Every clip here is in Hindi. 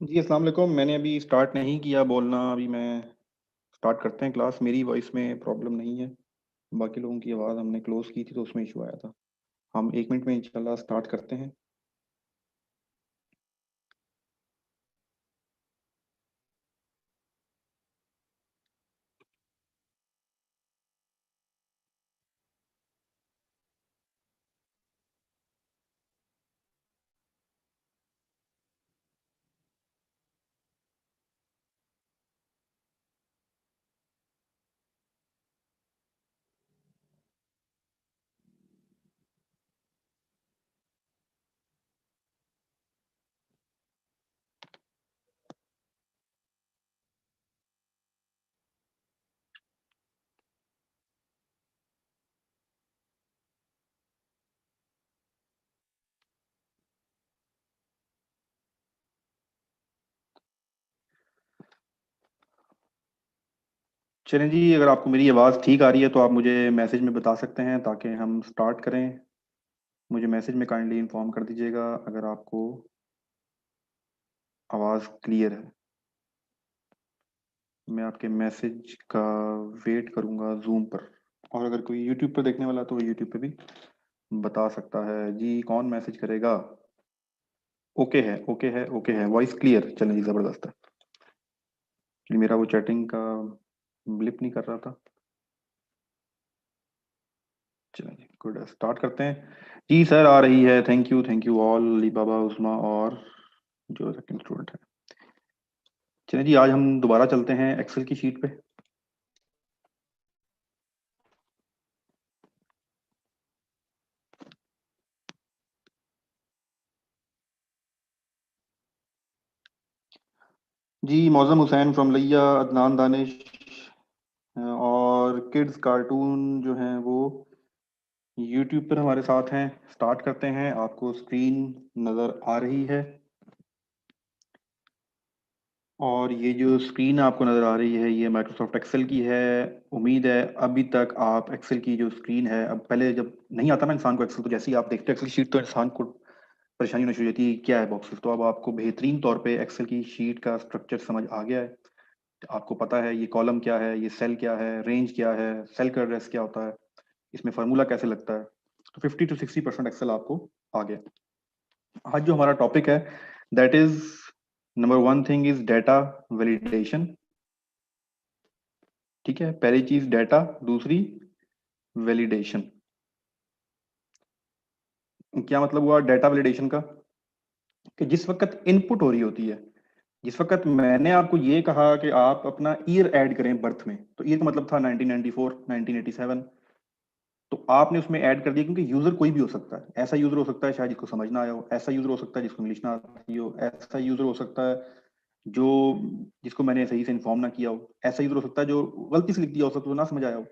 जी अस्सलाम वालेकुम। मैंने अभी स्टार्ट नहीं किया बोलना, अभी मैं स्टार्ट करते हैं क्लास। मेरी वॉइस में प्रॉब्लम नहीं है, बाकी लोगों की आवाज़ हमने क्लोज की थी तो उसमें इशू आया था। हम 1 मिनट में इंशाल्लाह स्टार्ट करते हैं। चलें जी, अगर आपको मेरी आवाज़ ठीक आ रही है तो आप मुझे मैसेज में बता सकते हैं ताकि हम स्टार्ट करें। मुझे मैसेज में काइंडली इन्फॉर्म कर दीजिएगा अगर आपको आवाज़ क्लियर है। मैं आपके मैसेज का वेट करूंगा जूम पर, और अगर कोई यूट्यूब पर देखने वाला तो यूट्यूब पे भी बता सकता है। जी कौन मैसेज करेगा? ओके है, ओके है, ओके है, वॉइस क्लियर। चलें जी, ज़बरदस्त है। कि मेरा वो चैटिंग का ब्लिप नहीं कर रहा था। चलें जी, गुड, स्टार्ट करते हैं। जी सर आ रही है। थैंक यू ऑल, अली बाबा, उस्मा और जो सेकंड स्टूडेंट है। चलें जी, आज हम दोबारा चलते हैं एक्सेल की शीट पे। जी मौजम हुसैन फ्रॉम लिया, अदनान दानिश और किड्स कार्टून जो हैं वो यूट्यूब पर हमारे साथ हैं। स्टार्ट करते हैं। आपको स्क्रीन नज़र आ रही है, और ये जो स्क्रीन आपको नज़र आ रही है ये माइक्रोसॉफ्ट एक्सेल की है। उम्मीद है अभी तक आप एक्सेल की जो स्क्रीन है, अब पहले जब नहीं आता ना इंसान को एक्सेल, तो जैसे ही आप देखते हैं एक्सेल शीट तो इंसान को परेशानी होनी शुरू हो जाती है क्या है बॉक्सेस। तो अब आपको बेहतरीन तौर पे एक्सेल की शीट का स्ट्रक्चर समझ आ गया है। आपको पता है ये कॉलम क्या है, ये सेल क्या है, रेंज क्या है, सेल का एड्रेस क्या होता है, इसमें फार्मूला कैसे लगता है। तो 50 to 60% एक्सेल आपको आ गया। आज जो हमारा टॉपिक है that is, number one thing is data validation. ठीक है, पहली चीज डेटा, दूसरी वैलिडेशन। क्या मतलब हुआ डेटा वैलिडेशन का? कि जिस वक्त इनपुट हो रही होती है, जिस वक्त मैंने आपको ये कहा कि आप अपना ईयर ऐड करें बर्थ में, तो ईयर का मतलब था 1994, 1987, तो आपने उसमें ऐड कर दिया। क्योंकि यूजर कोई भी हो सकता है। ऐसा यूजर हो सकता है शायद जिसको समझ ना आया हो, ऐसा यूजर हो सकता है जिसको इंग्लिश ना आती हो, ऐसा यूजर हो सकता है जो जिसको मैंने सही से इन्फॉर्म ना किया हो, ऐसा यूजर हो सकता है जो गलती से लिख दिया हो सकता है, तो ना समझ आया हो।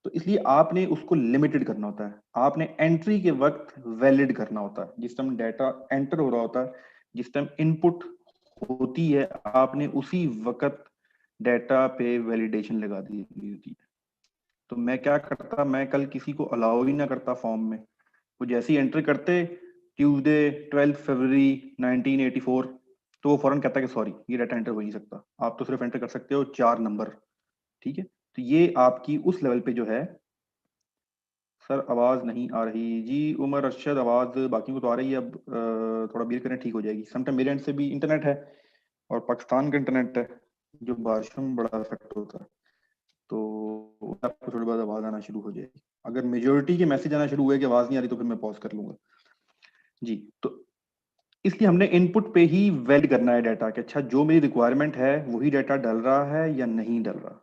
तो इसलिए आपने उसको लिमिटेड करना होता है। आपने एंट्री के वक्त वैलिड करना होता है। जिस टाइम डाटा एंटर हो रहा होता है, जिस टाइम इनपुट होती है, आपने उसी वक्त डाटा पे वैलिडेशन लगा दी होती है। तो मैं क्या करता, मैं कल किसी को अलाउ ही ना करता फॉर्म में। वो जैसे ही एंटर करते ट्यूसडे 12 फरवरी 1984, तो वो फौरन कहता है कि सॉरी ये डाटा एंटर हो ही नहीं सकता, आप तो सिर्फ एंटर कर सकते हो 4 नंबर। ठीक है, तो ये आपकी उस लेवल पे जो है। सर आवाज नहीं आ रही जी। उमर अरशद, आवाज बाकी को तो आ रही है। अब थोड़ा बेर करें, ठीक हो जाएगी। समटाइम मेरे एंड से भी इंटरनेट है और पाकिस्तान का इंटरनेट है जो बारिशों में बड़ा इफेक्ट होता है, तो आपको थोड़ी बहुत आवाज आना शुरू हो जाएगी। अगर मेजोरिटी के मैसेज आना शुरू हुए कि आवाज नहीं आ रही तो फिर मैं पॉज कर लूंगा। जी, तो इसलिए हमने इनपुट पे ही वैलिड करना है डाटा कि अच्छा जो मेरी रिक्वायरमेंट है वही डाटा डल रहा है या नहीं डल रहा।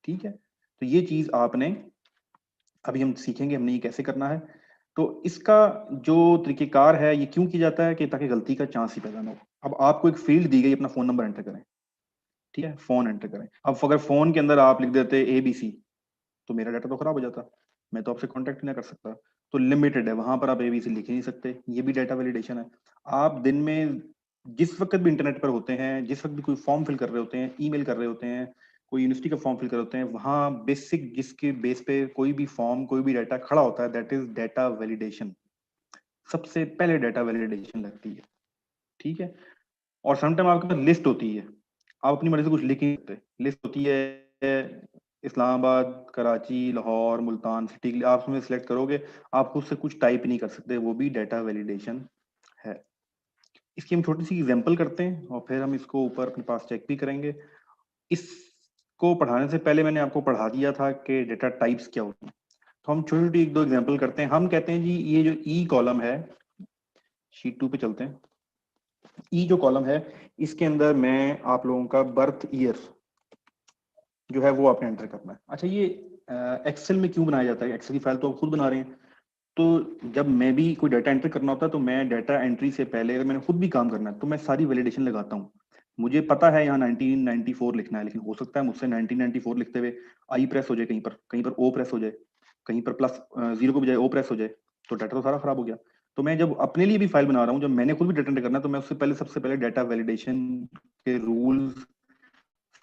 ठीक है, तो ये चीज आपने, अभी हम सीखेंगे हमने ये कैसे करना है। तो इसका जो तरीकेकार है ये क्यों किया जाता है कि ताकि गलती का चांस ही पैदा ना हो। अब आपको एक फील्ड दी गई, अपना फोन नंबर एंटर करें, ठीक है, फोन एंटर करें। अब अगर फोन के अंदर आप लिख देते ABC, तो मेरा डाटा तो खराब हो जाता, मैं तो आपसे कांटेक्ट ही ना कर सकता। तो लिमिटेड है, वहां पर आप ABC लिख ही नहीं सकते, ये भी डाटा वैलिडेशन है। आप दिन में जिस वक्त भी इंटरनेट पर होते हैं, जिस वक्त भी कोई फॉर्म फिल कर रहे होते हैं, ईमेल कर रहे होते हैं, कोई यूनिवर्सिटी का फॉर्म फिल कर रहे होते हैं, वहां बेसिक जिसके बेस पे कोई भी फॉर्म, कोई भी डाटा खड़ा होता है, दैट इज डाटा वैलिडेशन। सबसे पहले डाटा वैलिडेशन लगती है, ठीक है। और समटाइम आपके पास लिस्ट होती है, आप अपनी मर्जी से कुछ लिख ही नहीं सकते। लिस्ट होती है इस्लामाबाद, कराची, लाहौर, मुल्तान सिटी के लिए, आप उसमें सिलेक्ट करोगे, आप खुद से कुछ टाइप नहीं कर सकते, वो भी डाटा वैलिडेशन है। इसकी हम छोटी सी एग्जांपल करते हैं और फिर हम इसको ऊपर अपने पास चेक भी करेंगे। इसको पढ़ाने से पहले मैंने आपको पढ़ा दिया था कि डेटा टाइप्स क्या होती हैं, तो हम छोटी छोटी एक दो एग्जांपल करते हैं। हम कहते हैं जी ये जो ई कॉलम है, शीट 2 पे चलते हैं। ई जो कॉलम है, इसके अंदर मैं आप लोगों का बर्थ ईयर जो है वो आपने एंटर करना है। अच्छा, ये एक्सेल में क्यों बनाया जाता है? एक्सेल की फाइल तो आप खुद बना रहे हैं, तो जब मैं भी कोई डाटा एंटर करना होता है तो मैं डाटा एंट्री से पहले, अगर मैंने खुद भी काम करना है तो मैं सारी वैलिडेशन लगाता हूँ। मुझे पता है यहाँ 1994 लिखना है, लेकिन हो सकता है मुझसे 1994 लिखते हुए आई प्रेस हो जाए, कहीं पर ओ प्रेस हो जाए, कहीं पर प्लस जीरो को बजाय ओ प्रेस हो जाए, तो डाटा तो सारा खराब हो गया। तो मैं जब अपने लिए भी फाइल बना रहा हूँ, जब मैंने खुद भी डाटा एंटर करना है, तो मैं उससे पहले सबसे पहले डाटा वैलिडेशन के रूल्स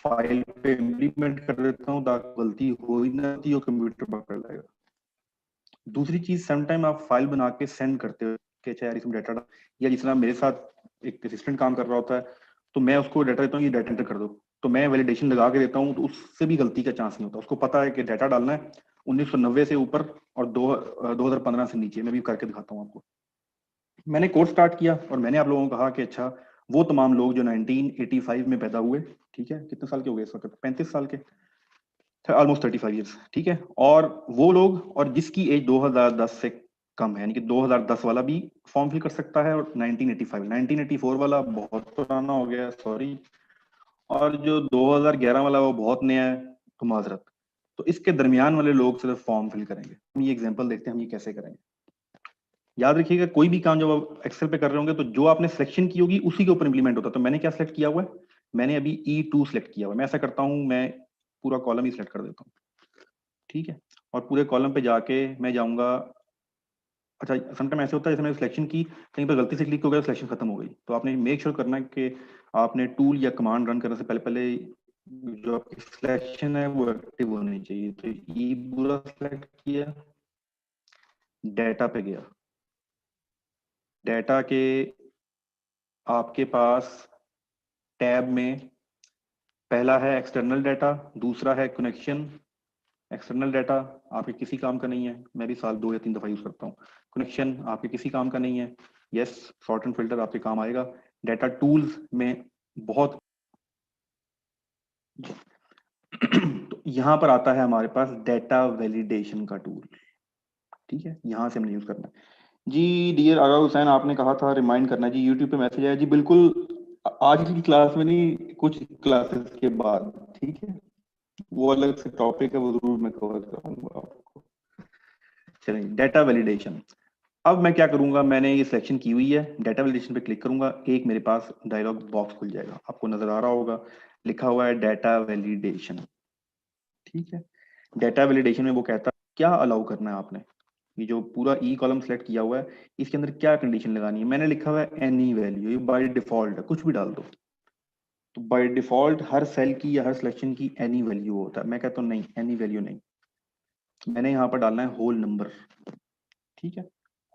फाइल पे इम्प्लीमेंट कर देता हूँ, ताकि गलती हो ही ना, और कंप्यूटर पकड़ लेगा। दूसरी चीज, समटाइम आप फाइल बना के सेंड करते हो कि अच्छा यार इसमें डाटा, या जिस तरह मेरे साथ एक असिस्टेंट काम कर रहा होता है, तो मैं उसको डाटा देता हूँ, ये डाटा एंटर कर दो, तो मैं वैलिडेशन लगा के देता हूँ, तो उससे भी गलती का चांस नहीं होता। उसको पता है कि डाटा डालना है 1990 से ऊपर और 2015 से नीचे। मैं भी करके दिखाता हूँ आपको। मैंने कोर्स स्टार्ट किया और मैंने आप लोगों को कहा कि अच्छा, वो तमाम लोग जो 1985 में पैदा हुए, ठीक है, कितने साल के हो गए इस वक्त? 35 साल के, ऑलमोस्ट 35 ईयर्स, ठीक है। और वो लोग, और जिसकी एज 2010 से कम है, यानी कि 2010 वाला भी फॉर्म फिल कर सकता है, और 1985, 1984 वाला बहुत पुराना हो गया, सॉरी, और जो 2011 वाला वो बहुत नया है, तो माजरत। तो इसके दरमियान वाले लोग सिर्फ फॉर्म फिल करेंगे। हम ये एग्जांपल देखते हैं हम ये कैसे करेंगे। याद रखिएगा, कोई भी काम जब आप एक्सेल पे कर रहे होंगे, तो जो आपने सिलेक्शन की होगी उसी के ऊपर इंप्लीमेंट होता है। तो मैंने क्या सिलेक्ट किया हुआ है? मैंने अभी E2 सिलेक्ट किया हुआ है। मैं ऐसा करता हूँ, मैं पूरा कॉलम ही सिलेक्ट कर देता हूँ, ठीक है। और पूरे कॉलम पे जाके मैं जाऊंगा। अच्छा, समटाइम ऐसे होता है, जैसे मैंने सिलेक्शन की, कहीं पर गलती से क्लिक हो गया, सिलेक्शन खत्म हो गई, तो आपने मेक श्योर करना है कि आपने टूल या कमांड रन करने से पहले पहले जो आपकी सिलेक्शन है वो एक्टिव होनी चाहिए। तो ये पूरा सिलेक्ट किया, डाटा पे गया, डाटा के आपके पास टैब में पहला है एक्सटर्नल डाटा, दूसरा है कनेक्शन। एक्सटर्नल डाटा आपके किसी काम का नहीं है, मैं भी साल 2 या 3 दफा यूज करता हूँ। कनेक्शन आपके किसी काम का नहीं है, यस, सॉर्ट एंड फिल्टर आपके काम आएगा। डाटा टूल्स में बहुत तो यहाँ पर आता है हमारे पास डाटा वैलिडेशन का टूल, ठीक है, यहाँ से हमने यूज करना है। जी डियर आगा हुसैन, आपने कहा था रिमाइंड करना है जी, यूट्यूब पे मैसेज आया जी, बिल्कुल। आज की क्लास में नहीं, कुछ क्लासेस के बाद, ठीक है, वो अलग से टॉपिक है, वो जरूर मैं कवर करूंगा आपको। चलिए, डाटा वैलिडेशन। अब मैं क्या करूंगा, मैंने ये सिलेक्शन की हुई है, डाटा वैलिडेशन पे क्लिक करूंगा, एक मेरे पास डायलॉग बॉक्स खुल जाएगा, आपको नजर आ रहा होगा, लिखा हुआ है डाटा वैलिडेशन, ठीक है। डाटा वैलिडेशन में वो कहता है क्या अलाउ करना है आपने। ये जो पूरा ई कॉलम सेलेक्ट किया हुआ है, इसके अंदर क्या कंडीशन लगानी है। मैंने लिखा हुआ है एनी वैल्यू, ये बाय डिफॉल्ट है, कुछ भी डाल दो। तो बाय डिफॉल्ट हर सेल की या हर सिलेक्शन की एनी वैल्यू होता है। मैं कहता हूँ नहीं, एनी वैल्यू नहीं, मैंने यहाँ पर डालना है होल नंबर, ठीक है।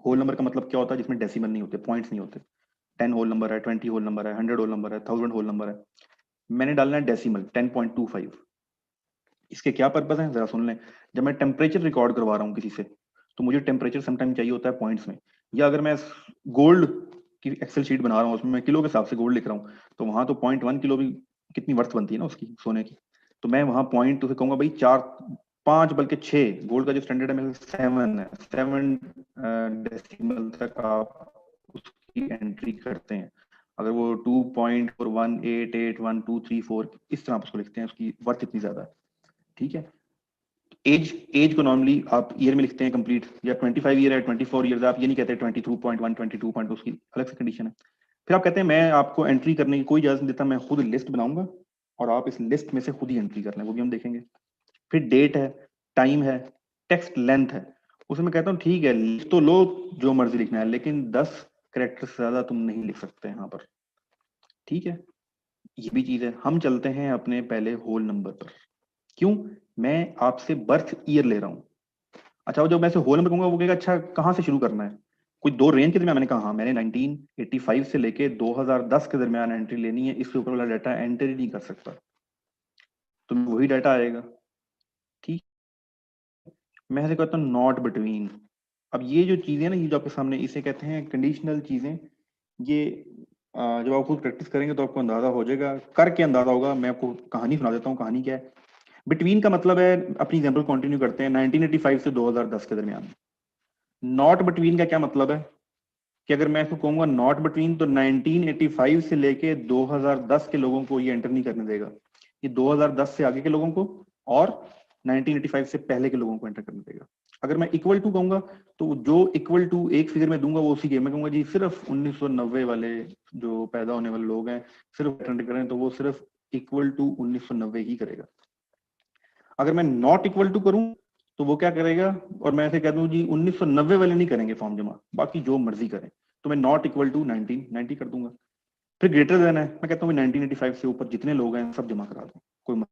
होल नंबर का मतलब क्या होता है? जिसमें डेसिमल नहीं होते, पॉइंट्स नहीं होते। 10 होल नंबर है, 20 होल नंबर है, 100 होल नंबर है, 1000 होल नंबर है। मैंने डालना है डेसिमल 10.25। इसके क्या पर्पज है जरा सुन लें। जब मैं टेम्परेचर रिकॉर्ड करवा रहा हूँ किसी से, तो मुझे टेम्परेचर समटाइम चाहिए होता है पॉइंट्स में, या अगर मैं गोल्ड की एक्सेल शीट बना रहा हूँ, उसमें मैं किलो के हिसाब से गोल्ड लिख रहा हूँ, तो वहां तो 0.1 किलो भी कितनी वर्थ बनती है ना उसकी, सोने की। तो मैं वहां पॉइंट उसे कहूंगा भाई 4, 5 बल्कि 6, गोल्ड का जो स्टैंडर्ड है मेरे 7 है, 7 डेसिमल तक आप उसकी एंट्री करते हैं। अगर वो 2.4188123 4 इस तरह आप उसको लिखते हैं, उसकी वर्थ इतनी ज्यादा है, ठीक है। एज एज को नॉर्मली आप ईयर में लिखते हैं कंप्लीट, या 25 ईयर है 24 ईयर, आप ये नहीं कहते 22.1 22 उसकी अलग से कंडीशन है। फिर आप कहते हैं मैं आपको एंट्री करने की कोई इजाजत नहीं देता, मैं खुद लिस्ट बनाऊंगा और आप इस लिस्ट में से खुद ही एंट्री कर लें, वो भी हम देखेंगे। फिर डेट है, टाइम है, टेक्स्ट लेंथ है, उसमें मैं कहता हूँ ठीक है लिख तो लो जो मर्जी लिखना है, लेकिन 10 कैरेक्टर से ज्यादा तुम नहीं लिख सकते यहाँ पर, ठीक है। ये भी चीज है। हम चलते हैं अपने पहले होल नंबर पर। क्यों? मैं आपसे बर्थ ईयर ले रहा हूँ। अच्छा, वो जब मैं से होल नंबर कहूंगा वो कहेगा अच्छा कहाँ से शुरू करना है, कोई दो रेंज के दरमियान। मैंने कहा हाँ, मैंने 1985 से लेके 2010 के दरमियान एंट्री लेनी है, इससे ऊपर वाला डाटा एंटर ही नहीं कर सकता, तो वही डाटा आएगा, ठीक। मैं ऐसे कहता हूँ नॉट बिटवीन। अब ये जो चीजें ना, ये जो आपके सामने, इसे कहते हैं कंडीशनल चीजें। ये जब आप खुद प्रैक्टिस करेंगे तो आपको अंदाजा हो जाएगा, करके अंदाजा होगा। मैं आपको कहानी सुना देता हूँ। कहानी क्या है? बिटवीन का मतलब है, अपनी एग्जांपल कंटिन्यू करते हैं, 1985 से 2010 के दरमियान। नॉट बिटवीन का क्या मतलब है कि अगर मैं इसको कहूंगा नॉट बिटवीन, तो 1985 से लेके 2010 के लोगों को ये एंटर नहीं करने देगा, ये 2010 से आगे के लोगों को और 1985 से पहले के लोगों को एंटर करने देगा। अगर मैं इक्वल टू कहूंगा, तो जो इक्वल टू एक फिगर में दूंगा वो उसी के, मैं कहूंगा जी सिर्फ 1990 वाले जो पैदा होने वाले लोग हैं सिर्फ एंटर करें, तो वो सिर्फ इक्वल टू 1990 ही करेगा। अगर मैं नॉट इक्वल टू करूं तो वो क्या करेगा, और मैं ऐसे कह दूं जी 1990 वाले नहीं करेंगे फॉर्म जमा, बाकी जो मर्जी करें, तो मैं नॉट इक्वल टू 1990 कर दूंगा। फिर ग्रेटर देन है, मैं कहता हूँ 1985 से ऊपर जितने लोग हैं सब जमा करा दो, कोई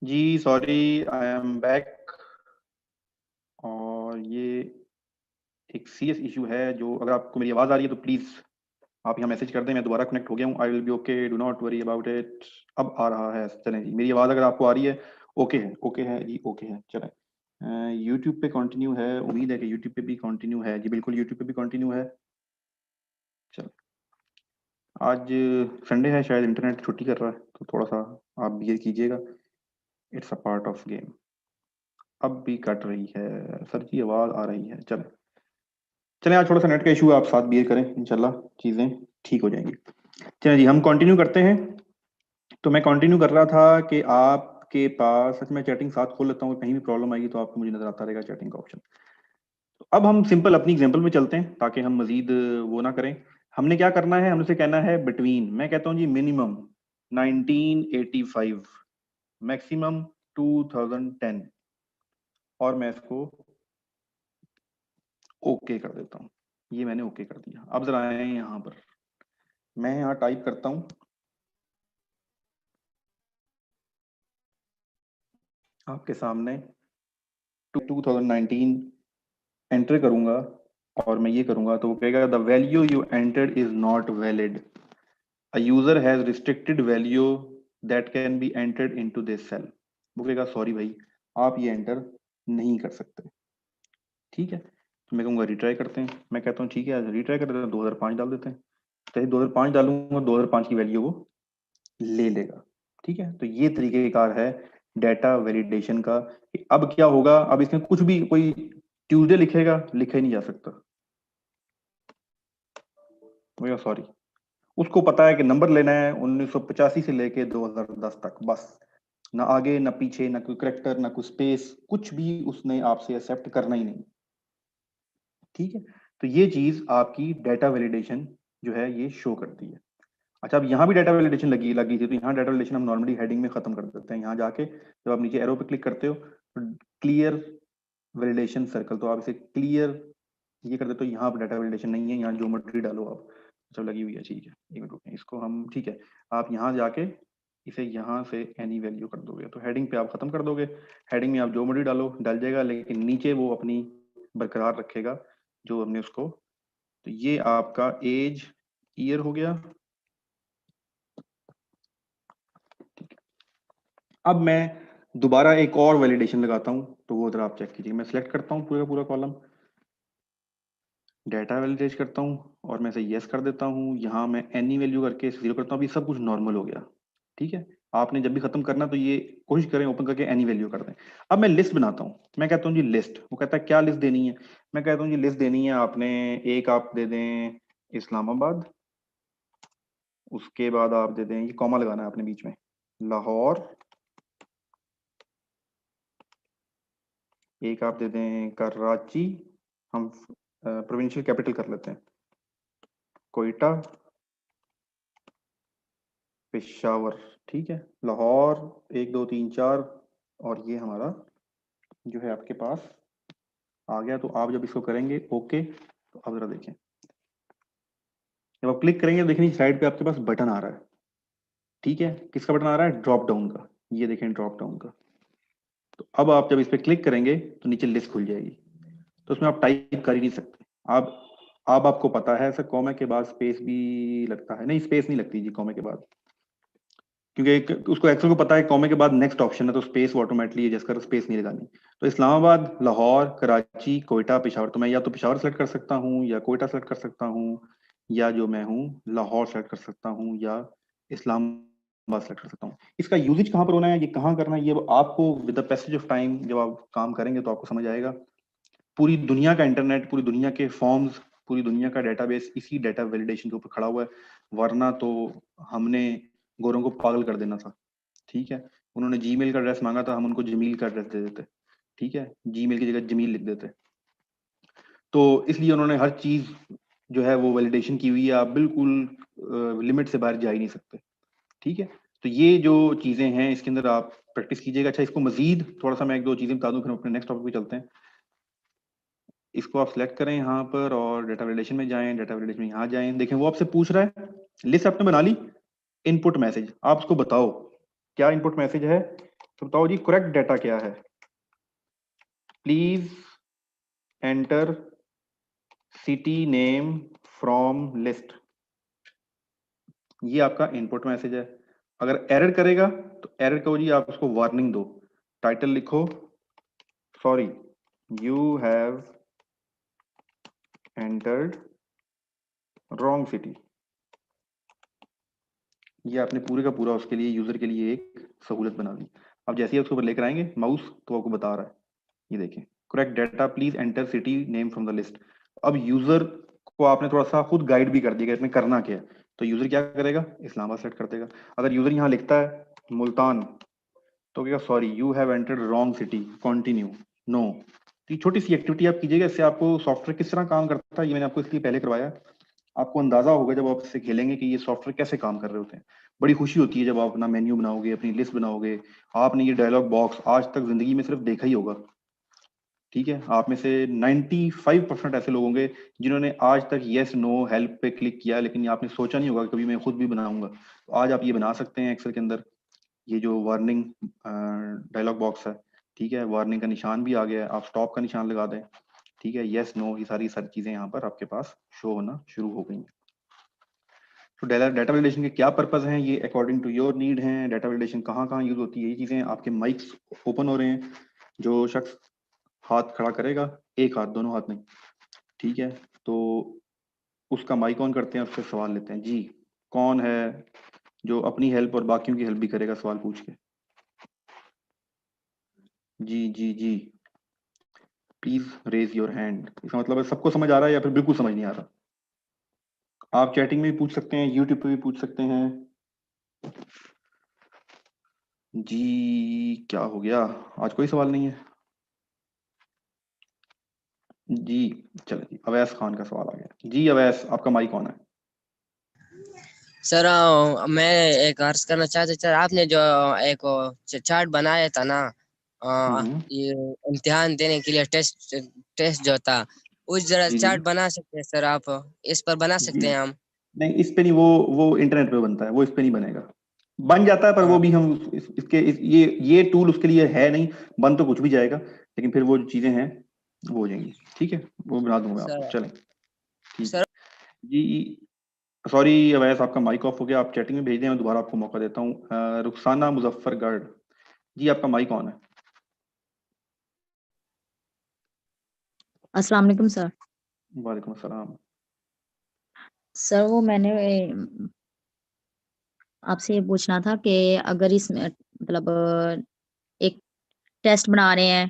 जी सॉरी, आई एम बैक। और ये एक सीरियस इशू है, जो अगर आपको मेरी आवाज आ रही है तो प्लीज आप यहाँ मैसेज कर दें, मैं दोबारा कनेक्ट हो गया हूँ, I will be okay, do not worry about it. अब आ रहा है, चलें जी, मेरी आवाज अगर आपको आ रही है, ओके है, ओके है जी, ओके है, चलें। यूट्यूब पे कंटिन्यू है, उम्मीद है कि यूट्यूब पे भी कंटिन्यू है जी, बिल्कुल यूट्यूब पे भी कंटिन्यू है। चल, आज संडे है, शायद इंटरनेट छुट्टी कर रहा है, तो थोड़ा सा आप बियर कीजिएगा, it's a part of game. अब भी कट रही है सर जी, आवाज आ रही है, चलें। चलें, आज थोड़ा सा नेट का इशू है, आप साथ बियर करें, इंशाल्लाह चीजें ठीक हो जाएंगी। चलिए जी, हम कंटिन्यू करते हैं। तो मैं कंटिन्यू कर रहा था कि आपके आपके पास, सच में चैटिंग साथ खोल लेता हूँ, कहीं भी प्रॉब्लम आएगी तो आपको मुझे नजर आता रहेगा चैटिंग का ऑप्शन। तो अब हम सिंपल अपनी एग्जांपल में चलते हैं ताकि हम मजीद वो ना करें। हमने क्या करना है, हमसे कहना है बिटवीन, मैं कहता हूँ जी मिनिमम 1985, मैक्सिमम 2010, और मैं इसको ओके कर देता हूँ। ये मैंने ओके कर दिया। अब जरा आए यहाँ पर, मैं यहाँ टाइप करता हूँ आपके सामने 2019 एंटर करूंगा, और मैं ये करूंगा तो वो कहेगा the value you entered is not valid, a user has restricted value that can be entered into this cell. वो कहेगा सॉरी भाई, आप ये एंटर नहीं कर सकते। ठीक है, तो मैं कहूँगा रिट्राई करते हैं। मैं कहता हूँ ठीक है, आज रिट्राई कर देते हैं, 2005 डाल देते हैं। चाहे 2005 डालूंगा, 2005 की वैल्यू वो ले लेगा। ठीक है, तो ये तरीकेकार है डेटा वैलिडेशन का। कि अब क्या होगा, अब इसमें कुछ भी कोई ट्यूजडे लिखेगा, लिखा ही नहीं जा सकता। भैया सॉरी, उसको पता है कि नंबर लेना है 1985 से लेके 2010 तक, बस। ना आगे ना पीछे, ना कोई करेक्टर, ना कोई स्पेस, कुछ भी उसने आपसे एक्सेप्ट करना ही नहीं। ठीक है, तो ये चीज आपकी डेटा वैलिडेशन जो है ये शो करती है। अच्छा, अब यहाँ भी डाटा वैलिडेशन लगी लगी थी, तो यहाँ डाटा वैलिडेशन हम नॉर्मली हेडिंग में खत्म कर देते हैं। यहाँ जाके जब आप नीचे एरो पे क्लिक करते हो तो क्लियर वैलिडेशन सर्कल, तो आप इसे क्लियर ये कर देते हो। यहाँ पर डाटा वैलिडेशन नहीं है, यहाँ ज्योमेट्री डालो आप। अच्छा, लगी हुई है, ठीक है, एक मिनट रुकिए, इसको हम, ठीक है, आप यहाँ जाके इसे यहाँ से एनी वैल्यू कर दोगे तो हेडिंग पे आप खत्म कर दोगे। हेडिंग में आप ज्योमेट्री डालो, डल जाएगा, लेकिन नीचे वो अपनी बरकरार रखेगा जो हमने उसको। तो ये आपका एज ईयर हो गया। अब मैं दोबारा एक और वैलिडेशन लगाता हूं, तो वो जरा आप चेक कीजिए। मैं सिलेक्ट करता हूं पूरा पूरा कॉलम, डाटा वैलिडेट करता हूं, और मैं इसे यस कर देता हूं। यहाँ मैं एनी वैल्यू करके 0 करता हूं। अभी सब कुछ नॉर्मल हो गया। ठीक है, आपने जब भी खत्म करना तो ये कोशिश करें ओपन करके एनी वैल्यू कर दें। अब मैं लिस्ट बनाता हूं। मैं कहता हूं जी लिस्ट। वो कहता है क्या लिस्ट देनी है। मैं कहता हूं जी लिस्ट देनी है आपने, एक आप दे दें इस्लामाबाद, उसके बाद आप दे दें, ये कॉमा लगाना है आपने बीच में, लाहौर, एक आप दे दें कराची, हम प्रोविंशियल कैपिटल कर लेते हैं, कोयटा, पेशावर। ठीक है, लाहौर 1 2 3 4, और ये हमारा जो है आपके पास आ गया। तो आप जब इसको करेंगे ओके, तो अब जरा देखें, जब आप क्लिक करेंगे देखिए साइड पे आपके पास बटन आ रहा है। ठीक है, किसका बटन आ रहा है, ड्रॉप डाउन का। ये देखें ड्रॉप डाउन का। तो अब आप जब इस पे क्लिक करेंगे तो नीचे लिस्ट खुल जाएगी। तो उसमें आप टाइप कर ही नहीं सकते। आप अब आपको पता है सर, कॉमा के बाद स्पेस भी लगता है? नहीं, स्पेस नहीं लगती जी कॉमा के बाद, क्योंकि उसको एक्सेल को पता है कॉमा के बाद नेक्स्ट ऑप्शन है, तो स्पेस वो ऑटोमेटिकली एडजस्ट कर, स्पेस नहीं लगानी। तो इस्लामाबाद, लाहौर, कराची, कोयटा, पेशावर, तो मैं या तो पेशावर सेलेक्ट कर सकता हूँ, या कोयटा सेलेक्ट कर सकता हूँ, या जो मैं हूँ लाहौर सेलेक्ट कर सकता हूँ, या इस्लामाबाद सेलेक्ट कर सकता हूँ। इसका यूजेज कहाँ पर होना है, ये कहाँ करना है, ये आपको with the passage of time जब आप काम करेंगे तो आपको समझ आएगा। पूरी दुनिया का इंटरनेट, पूरी दुनिया के फॉर्म्स, पूरी दुनिया का डेटाबेस इसी डेटा वैलिडेशन के ऊपर खड़ा हुआ है। वरना तो हमने गोरों को पागल कर देना था। ठीक है, उन्होंने जीमेल का एड्रेस मांगा था, हम उनको जमील का एड्रेस दे देते। ठीक है, जीमेल की जगह जमील लिख देते। तो इसलिए उन्होंने हर चीज जो है वो वैलिडेशन की हुई है, आप बिल्कुल लिमिट से बाहर जा ही नहीं सकते। ठीक है, तो ये जो चीजें हैं इसके अंदर आप प्रैक्टिस कीजिएगा। अच्छा, इसको मजीद थोड़ा सा मैं एक दो चीजें बता दूं, फिर अपने नेक्स्ट टॉपिक पे चलते हैं। इसको आप सिलेक्ट करें यहाँ पर, और डेटा वैलिडेशन में जाएं, डेटा वैलिडेशन में यहाँ जाएं। देखें वो आपसे पूछ रहा है, लिस्ट आपने बना ली, इनपुट मैसेज, आप उसको बताओ क्या इनपुट मैसेज है। तो बताओ जी करेक्ट डेटा क्या है, please enter city name from list. ये आपका इनपुट मैसेज है। अगर एरर करेगा तो एरर कहो जी, आप उसको वार्निंग दो, टाइटल लिखो, sorry you have entered wrong city. ये आपने पूरे का पूरा उसके लिए, यूजर के लिए एक सहूलत बना दी। अब जैसे ही उसके ऊपर लेकर आएंगे माउस, तो आपको बता रहा है, ये देखें, correct data please enter city name from the list. अब यूजर को आपने थोड़ा सा खुद गाइड भी कर दिया कि इसमें करना क्या है। तो यूजर क्या करेगा, इस्लामाबाद सेलेक्ट कर देगा। अगर यूजर यहाँ लिखता है मुल्तान, तो क्या sorry you have entered wrong city, continue, no. तो ये छोटी सी एक्टिविटी आप कीजिएगा, इससे आपको सॉफ्टवेयर किस तरह काम करता है ये मैंने आपको इसलिए पहले करवाया। आपको अंदाजा होगा जब आप इससे खेलेंगे कि ये सॉफ्टवेयर कैसे काम कर रहे होते हैं। बड़ी खुशी होती है जब आप अपना मेन्यू बनाओगे, अपनी लिस्ट बनाओगे। आपने ये डायलॉग बॉक्स आज तक जिंदगी में सिर्फ देखा ही होगा, ठीक है। आप में से 95% ऐसे लोग होंगे जिन्होंने आज तक यस नो हेल्प पे क्लिक किया, लेकिन आपने सोचा नहीं होगा कि कभी मैं खुद भी बनाऊंगा। तो आज आप ये बना सकते हैं एक्सेल के अंदर। ये जो वार्निंग डायलॉग बॉक्स है, ठीक है, वार्निंग का निशान भी आ गया है, आप स्टॉप का निशान लगा दें, ठीक है, यस नो, ये सारी चीजें यहाँ पर आपके पास शो होना शुरू हो गई हैं। तो डाटा वैलिडेशन के क्या पर्पस हैं, ये अकॉर्डिंग टू योर नीड हैं। डाटा वैलिडेशन कहाँ कहाँ यूज होती है, ये चीजें। आपके माइक्स ओपन हो रहे हैं, जो शख्स हाथ खड़ा करेगा, एक हाथ, दोनों हाथ नहीं, ठीक है, तो उसका माइक ऑन करते हैं, उससे सवाल लेते हैं। जी कौन है जो अपनी हेल्प और बाकियों की हेल्प भी करेगा सवाल पूछ के? जी जी जी, प्लीज रेज योर हैंड। इसका मतलब है सबको समझ आ रहा है या फिर बिल्कुल समझ नहीं आ रहा? आप चैटिंग में भी पूछ सकते हैं, यूट्यूब पे भी पूछ सकते हैं। जी क्या हो गया, आज कोई सवाल नहीं है? जी चलो जी, अवैस खान का सवाल आ गया। जी अवैस, आपका माइक ऑन है। सर मैं एक अर्ज करना चाहता सर, आपने जो एक चार्ट बनाया था ना, हम्म, ये इम्तिहान देने के लिए टेस्ट टेस्ट जो था, उस जरा जी जी चार्ट बना सकते हैं सर आप? इस पर बना जी, सकते हैं हम? नहीं इस पे नहीं, वो इंटरनेट पे बनता है, वो इस पे नहीं बनेगा। बन जाता है पर वो हाँ भी हम ये टूल उसके लिए है नहीं। बन तो कुछ भी जाएगा, लेकिन फिर वो जो चीजें हैं वो हो जाएंगी, ठीक है, वो बना दूंगा आपको। सर। चलें, ठीक है सर जी। सॉरी अवैस, आपका माइक ऑफ हो गया, आप चैटिंग में भेज दें, मैं दोबारा आपको मौका देता हूँ। रुखसाना मुजफ्फरगढ़, जी आपका माइक ऑन है। अस्सलाम वालेकुम सर। वालेकुम अस्सलाम। सर वो मैंने आपसे ये पूछना था कि अगर इसमें मतलब एक टेस्ट बना रहे हैं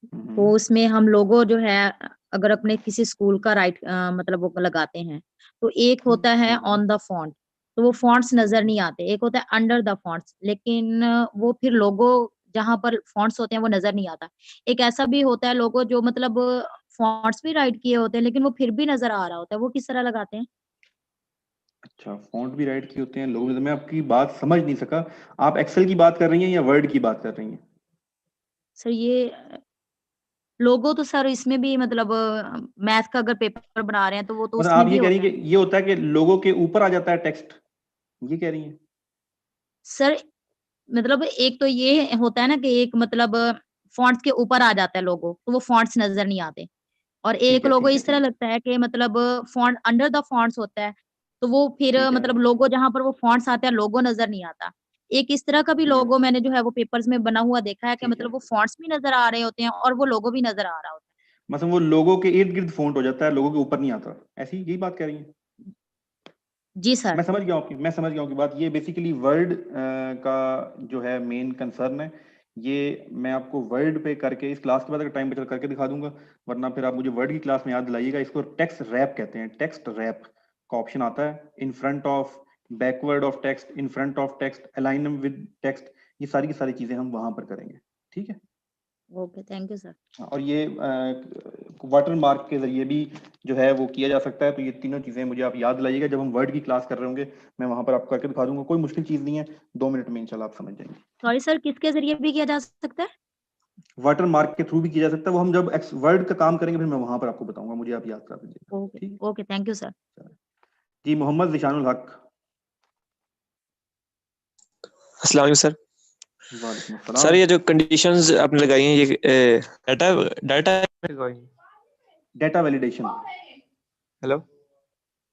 तो हम्म, उसमें हम लोगो जो है अगर अपने किसी स्कूल का राइट मतलब वो लगाते हैं तो एक होता है हम्म, ऑन द फॉन्ट, तो वो फॉन्ट्स नजर नहीं आते। एक होता है अंडर द फॉन्ट्स, लेकिन वो फिर लोगो जहां पर फॉन्ट्स होते हैं वो नजर नहीं आता। एक ऐसा भी होता है लोगो जो मतलब फॉन्ट्स भी राइट किए होते हैं लेकिन वो फिर भी नजर आ रहा होता है, वो किस तरह लगाते हैं? अच्छा, फॉन्ट भी राइट किए होते हैं लोग, मैं आपकी बात समझ नहीं सका। आप एक्सेल की बात कर रही हैं या वर्ड की बात कर रही हैं? सर ये लोगो तो सर इसमें भी मतलब मैथ का अगर पेपर बना रहे हैं तो वो तो मतलब उसमें आप भी ये कह रही होता हैं है। कि ये होता है कि लोगों के ऊपर आ जाता है टेक्स्ट, ये कह रही हैं? सर मतलब एक तो ये होता है ना कि एक मतलब फॉन्ट्स के ऊपर आ जाता है लोगो, तो वो फॉन्ट्स नजर नहीं आते। और ठीक एक है लोगो ठीक है इस तरह ठीक है लगता है कि मतलब फॉन्ट अंडर द फॉन्ट्स होता है, तो वो फिर ठीक है मतलब लोगो जहां पर वो फॉन्ट्स आते हैं लोगो नजर नहीं आता। एक इस तरह का भी ठीक है लोगो मैंने जो है वो पेपर्स में बना हुआ देखा है कि ठीक है। मतलब वो फॉन्ट्स भी नजर आ रहे होते हैं और वो लोगो भी नजर आ रहा होता मतलब वो लोगों के इर्द गिर्द फॉन्ट हो जाता है, लोगों के ऊपर नहीं आता, ऐसी यही बात कह रही हैं? है। जी सर। मैं समझ गया हूँ कि बात ये बेसिकली वर्ड का जो है मेन कंसर्न है। ये मैं आपको वर्ड पे करके इस क्लास के बाद अगर टाइम बचल करके दिखा दूंगा, वरना फिर आप मुझे वर्ड की क्लास में याद दिलाइएगा। इसको टेक्स्ट रैप कहते हैं, टेक्स्ट रैप का ऑप्शन आता है in front of, backward of text, in front of text, align with text, ये सारी की सारी चीजें हम वहां पर करेंगे, ठीक है। Okay thank you sir. और ये वाटर मार्क के जरिए भी जो है वो किया जा सकता है। तो ये तीनों चीजें मुझे आप याद लाइएगा, जब हम वर्ड की क्लास कर रहे होंगे मैं वहां पर आपको करके दिखा दूंगा। कोई मुश्किल चीज नहीं है, 2 मिनट में इंशाल्लाह आप समझ जाएंगे। सॉरी सर, किसके जरिए भी किया जा सकता है? वाटर मार्क के थ्रू भी किया जा सकता है, वो हम जब वर्ड का काम करेंगे फिर मैं वहां पर आपको बताऊंगा, मुझे आप याद कर दीजिएगा, ओके ठीक ओके थैंक यू सर। है। जी मोहम्मद जिशानुल हक। अस्सलाम वालेकुम सर। वालेकुम सर अस्सलाम। ये जो कंडीशंस आपने लगाई हैं ये data data data validation, hello,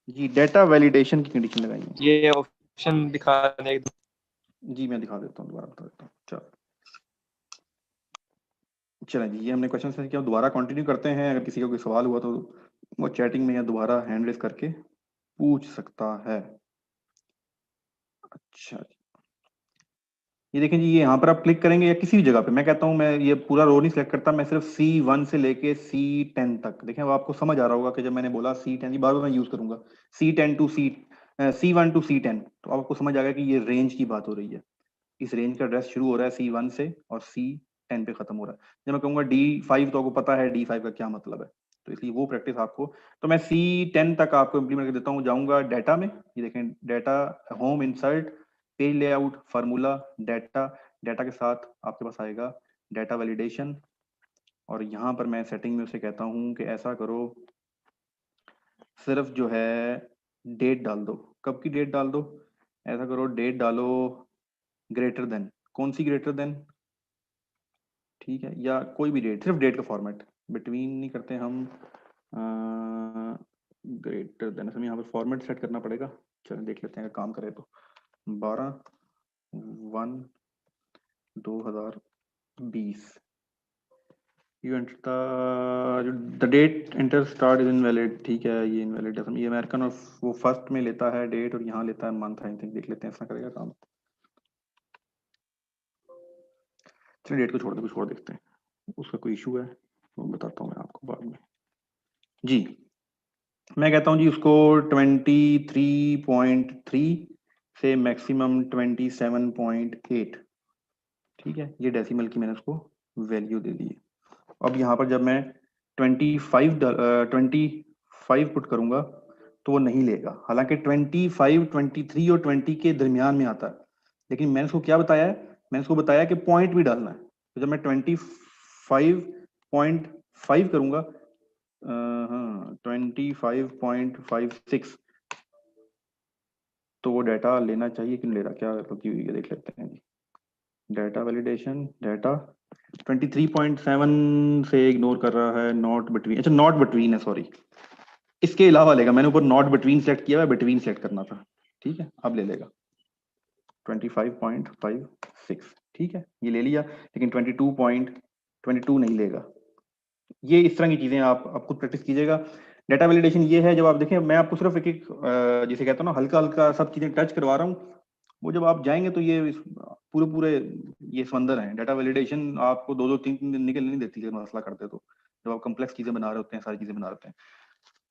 जी डेटा वैलिडेशन की कंडीशन लगाई है। ये ऑप्शन दिखा दें। जी मैं दिखा देता हूँ, दोबारा बता देता हूँ। चलो चलें जी, ये हमने क्वेश्चन से किया, दोबारा कंटिन्यू करते हैं। अगर किसी का कोई सवाल हुआ तो वो चैटिंग में या दोबारा हैंड रेस करके पूछ सकता है। अच्छा जी, ये देखें जी, ये यहाँ पर आप क्लिक करेंगे या किसी भी जगह पे, मैं कहता हूँ मैं ये पूरा रो नहीं सिलेक्ट करता, मैं सिर्फ C1 से लेके C10 तक। देखें वो आपको समझ आ रहा होगा कि जब मैंने बोला C10, ये बार बार मैं यूज करूंगा, C1 to C10, तो आपको समझ आ गया कि ये रेंज की बात हो रही है। इस रेंज का एड्रेस शुरू हो रहा है C1 से और C10 पे खत्म हो रहा है। जब मैं कहूँगा D5 तो आपको पता है D5 का क्या मतलब है, तो इसलिए वो प्रैक्टिस आपको, तो मैं C10 तक आपको इम्प्लीमेंट कर देता हूँ। जाऊँगा डाटा में, ये देखें data, home, insert, page layout, formula, data, data के साथ आपके पास आएगा डाटा वैलिडेशन, और यहाँ पर मैं सेटिंग में उसे कहता हूँ कि ऐसा करो, सिर्फ जो है डेट डाल दो। कब की डेट डाल दो? ऐसा करो डेट डालो ग्रेटर देन, कौन सी ग्रेटर देन, ठीक है, या कोई भी डेट, सिर्फ डेट का फॉर्मेट, बिटवीन नहीं करते हम, ग्रेटर देन, हमें यहाँ पर फॉर्मेट सेट करना पड़ेगा। चलो देख लेते हैं अगर काम करे तो। 12/1/2020 you enter the date enter start is invalid, ठीक है, ये इनवैलिड है। ये अमेरिकन और वो फर्स्ट में लेता है डेट और यहाँ लेता है मंथ, आई थिंक। देख लेते हैं ऐसा करेगा काम। चलिए डेट को छोड़ दो, कुछ और देखते हैं, उसका कोई इशू है वो बताता हूँ मैं आपको बाद में। जी मैं कहता हूँ जी उसको 23.3 से मैक्सिमम 27.8, ठीक है, ये डेसिमल की मैंने उसको वैल्यू दे दी है। अब यहाँ पर जब मैं 25 पुट करूंगा तो वो नहीं लेगा, हालांकि 25, 23 और 20 के दरमियान में आता है, लेकिन मैंने उसको क्या बताया है, मैंने उसको बताया कि पॉइंट भी डालना है। तो जब मैं 25.5 करूंगा, हाँ 25.56, तो वो डाटा लेना चाहिए कि नहीं ले रहा, क्या रुकी हुई है देख लेते हैं जी। डाटा वैलिडेशन, डाटा 23.7 से इग्नोर कर रहा है, नॉट बिटवीन, अच्छा नॉट बिटवीन है, सॉरी, इसके अलावा लेगा। मैंने ऊपर नॉट बिटवीन सेलेक्ट किया हुआ है, बिटवीन सेलेक्ट करना था, ठीक है, अब ले लेगा 25.56, ठीक है, ये ले लिया, लेकिन 22.22 नहीं लेगा। ये इस तरह की चीजें आप खुद प्रैक्टिस कीजिएगा। डाटा वैलिडेशन ये है, जब आप देखें मैं आपको सिर्फ एक जिसे कहता हूँ ना हल्का हल्का सब चीजें टच करवा रहा हूँ, वो जब आप जाएंगे तो ये पूरे पूरे ये समंदर है। डाटा वैलिडेशन आपको 2-2 3 दिन निकल नहीं देती है मसला करते, तो जब आप कम्प्लेक्स चीजें बना रहे होते हैं, सारी चीजें बना रहे होते हैं।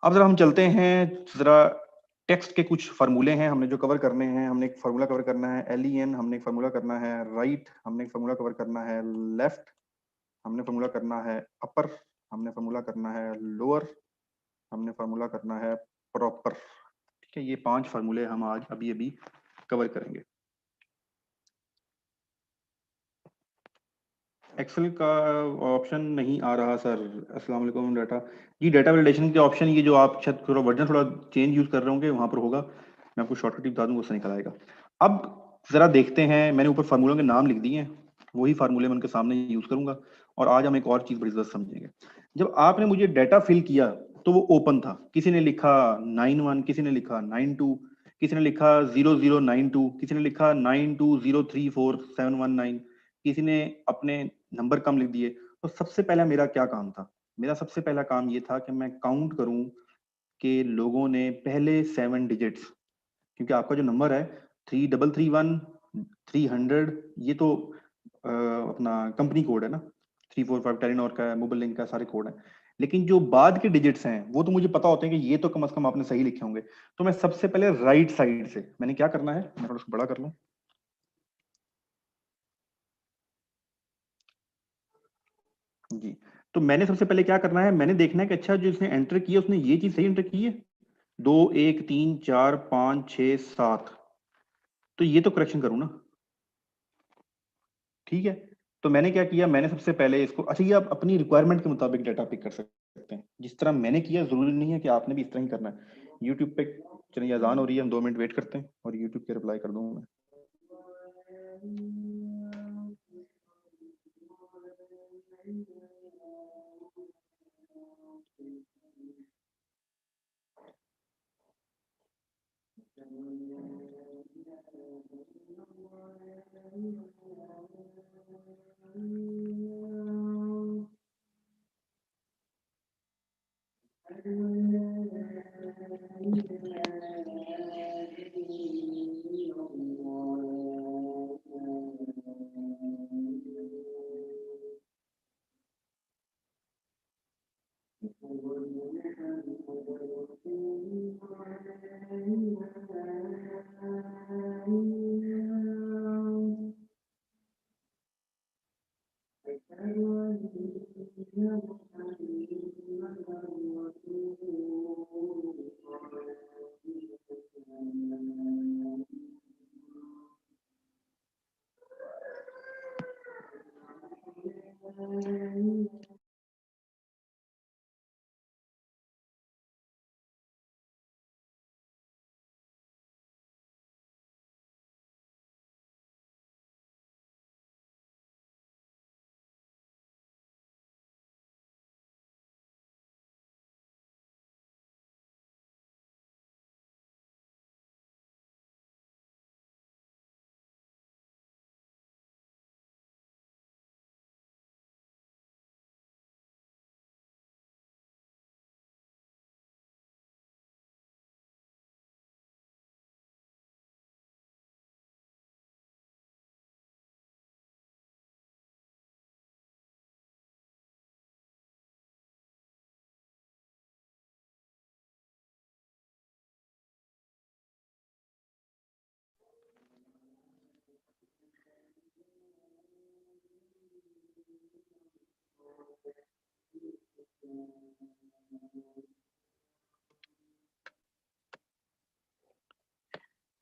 अब जरा हम चलते हैं, जरा टेक्स्ट के कुछ फार्मूले हैं हमने जो कवर करने हैं। हमने एक फार्मूला कवर करना है LEN, हमने एक फार्मूला करना है राइट, हमने एक फार्मूला कवर करना है लेफ्ट, हमने फार्मूला करना है अपर, हमने फार्मूला करना है लोअर, हमने फार्मूला करना है प्रॉपर, ठीक है। ये 5 फार्मूले हम आज अभी अभी कवर करेंगे। एक्सेल का ऑप्शन नहीं आ रहा सर, अस्सलाम वालेकुम डाटा जी। डाटा वैलिडेशन के ऑप्शन ये जो आप शायद थोड़ा वर्जन थोड़ा चेंज यूज कर रहे होंगे, वहां पर होगा, मैं आपको शॉर्टकट बता दूंगा, उससे निकल आएगा। अब जरा देखते हैं, मैंने ऊपर फार्मूलों के नाम लिख दिए हैं, वही फार्मूले मैं उनके सामने यूज करूंगा। और आज हम एक और चीज बड़ी जरूरत समझेंगे। जब आपने मुझे डाटा फिल किया तो वो ओपन था, किसी ने लिखा 91, किसी ने लिखा 92, किसी ने लिखा 0092, किसी ने लिखा 92034719, किसी ने अपने नंबर कम लिख दिए। तो सबसे पहला मेरा क्या काम था? मेरा सबसे पहला काम ये था कि मैं काउंट करूं कि लोगों ने पहले 7 डिजिट्स, क्योंकि आपका जो नंबर है 3331 300, ये तो अपना कंपनी कोड है ना, 345 टेलीनॉर का, मोबाइल लिंक का, सारे कोड हैं। लेकिन जो बाद के डिजिट्स हैं वो तो मुझे पता होते हैं कि ये तो कम से कम आपने सही लिखे होंगे। तो मैं सबसे पहले राइट साइड से मैंने क्या करना है, मैं थोड़ा उसको बड़ा कर लूं, जी। तो मैंने सबसे पहले क्या करना है, मैंने देखना है कि अच्छा जो इसने एंटर किया उसने ये चीज सही एंटर की है, 2 1 3 4 5 6 7, तो ये तो करेक्शन करूं ना, ठीक है। तो मैंने क्या किया, मैंने सबसे पहले इसको, अच्छा ये आप अपनी रिक्वायरमेंट के मुताबिक डाटा पिक कर सकते हैं, जिस तरह मैंने किया जरूरी नहीं है कि आपने भी इस तरह ही करना है। यूट्यूब पे चलिए अजान हो रही है, हम 2 मिनट वेट करते हैं और यूट्यूब पे रिप्लाई कर दूंगा मैं।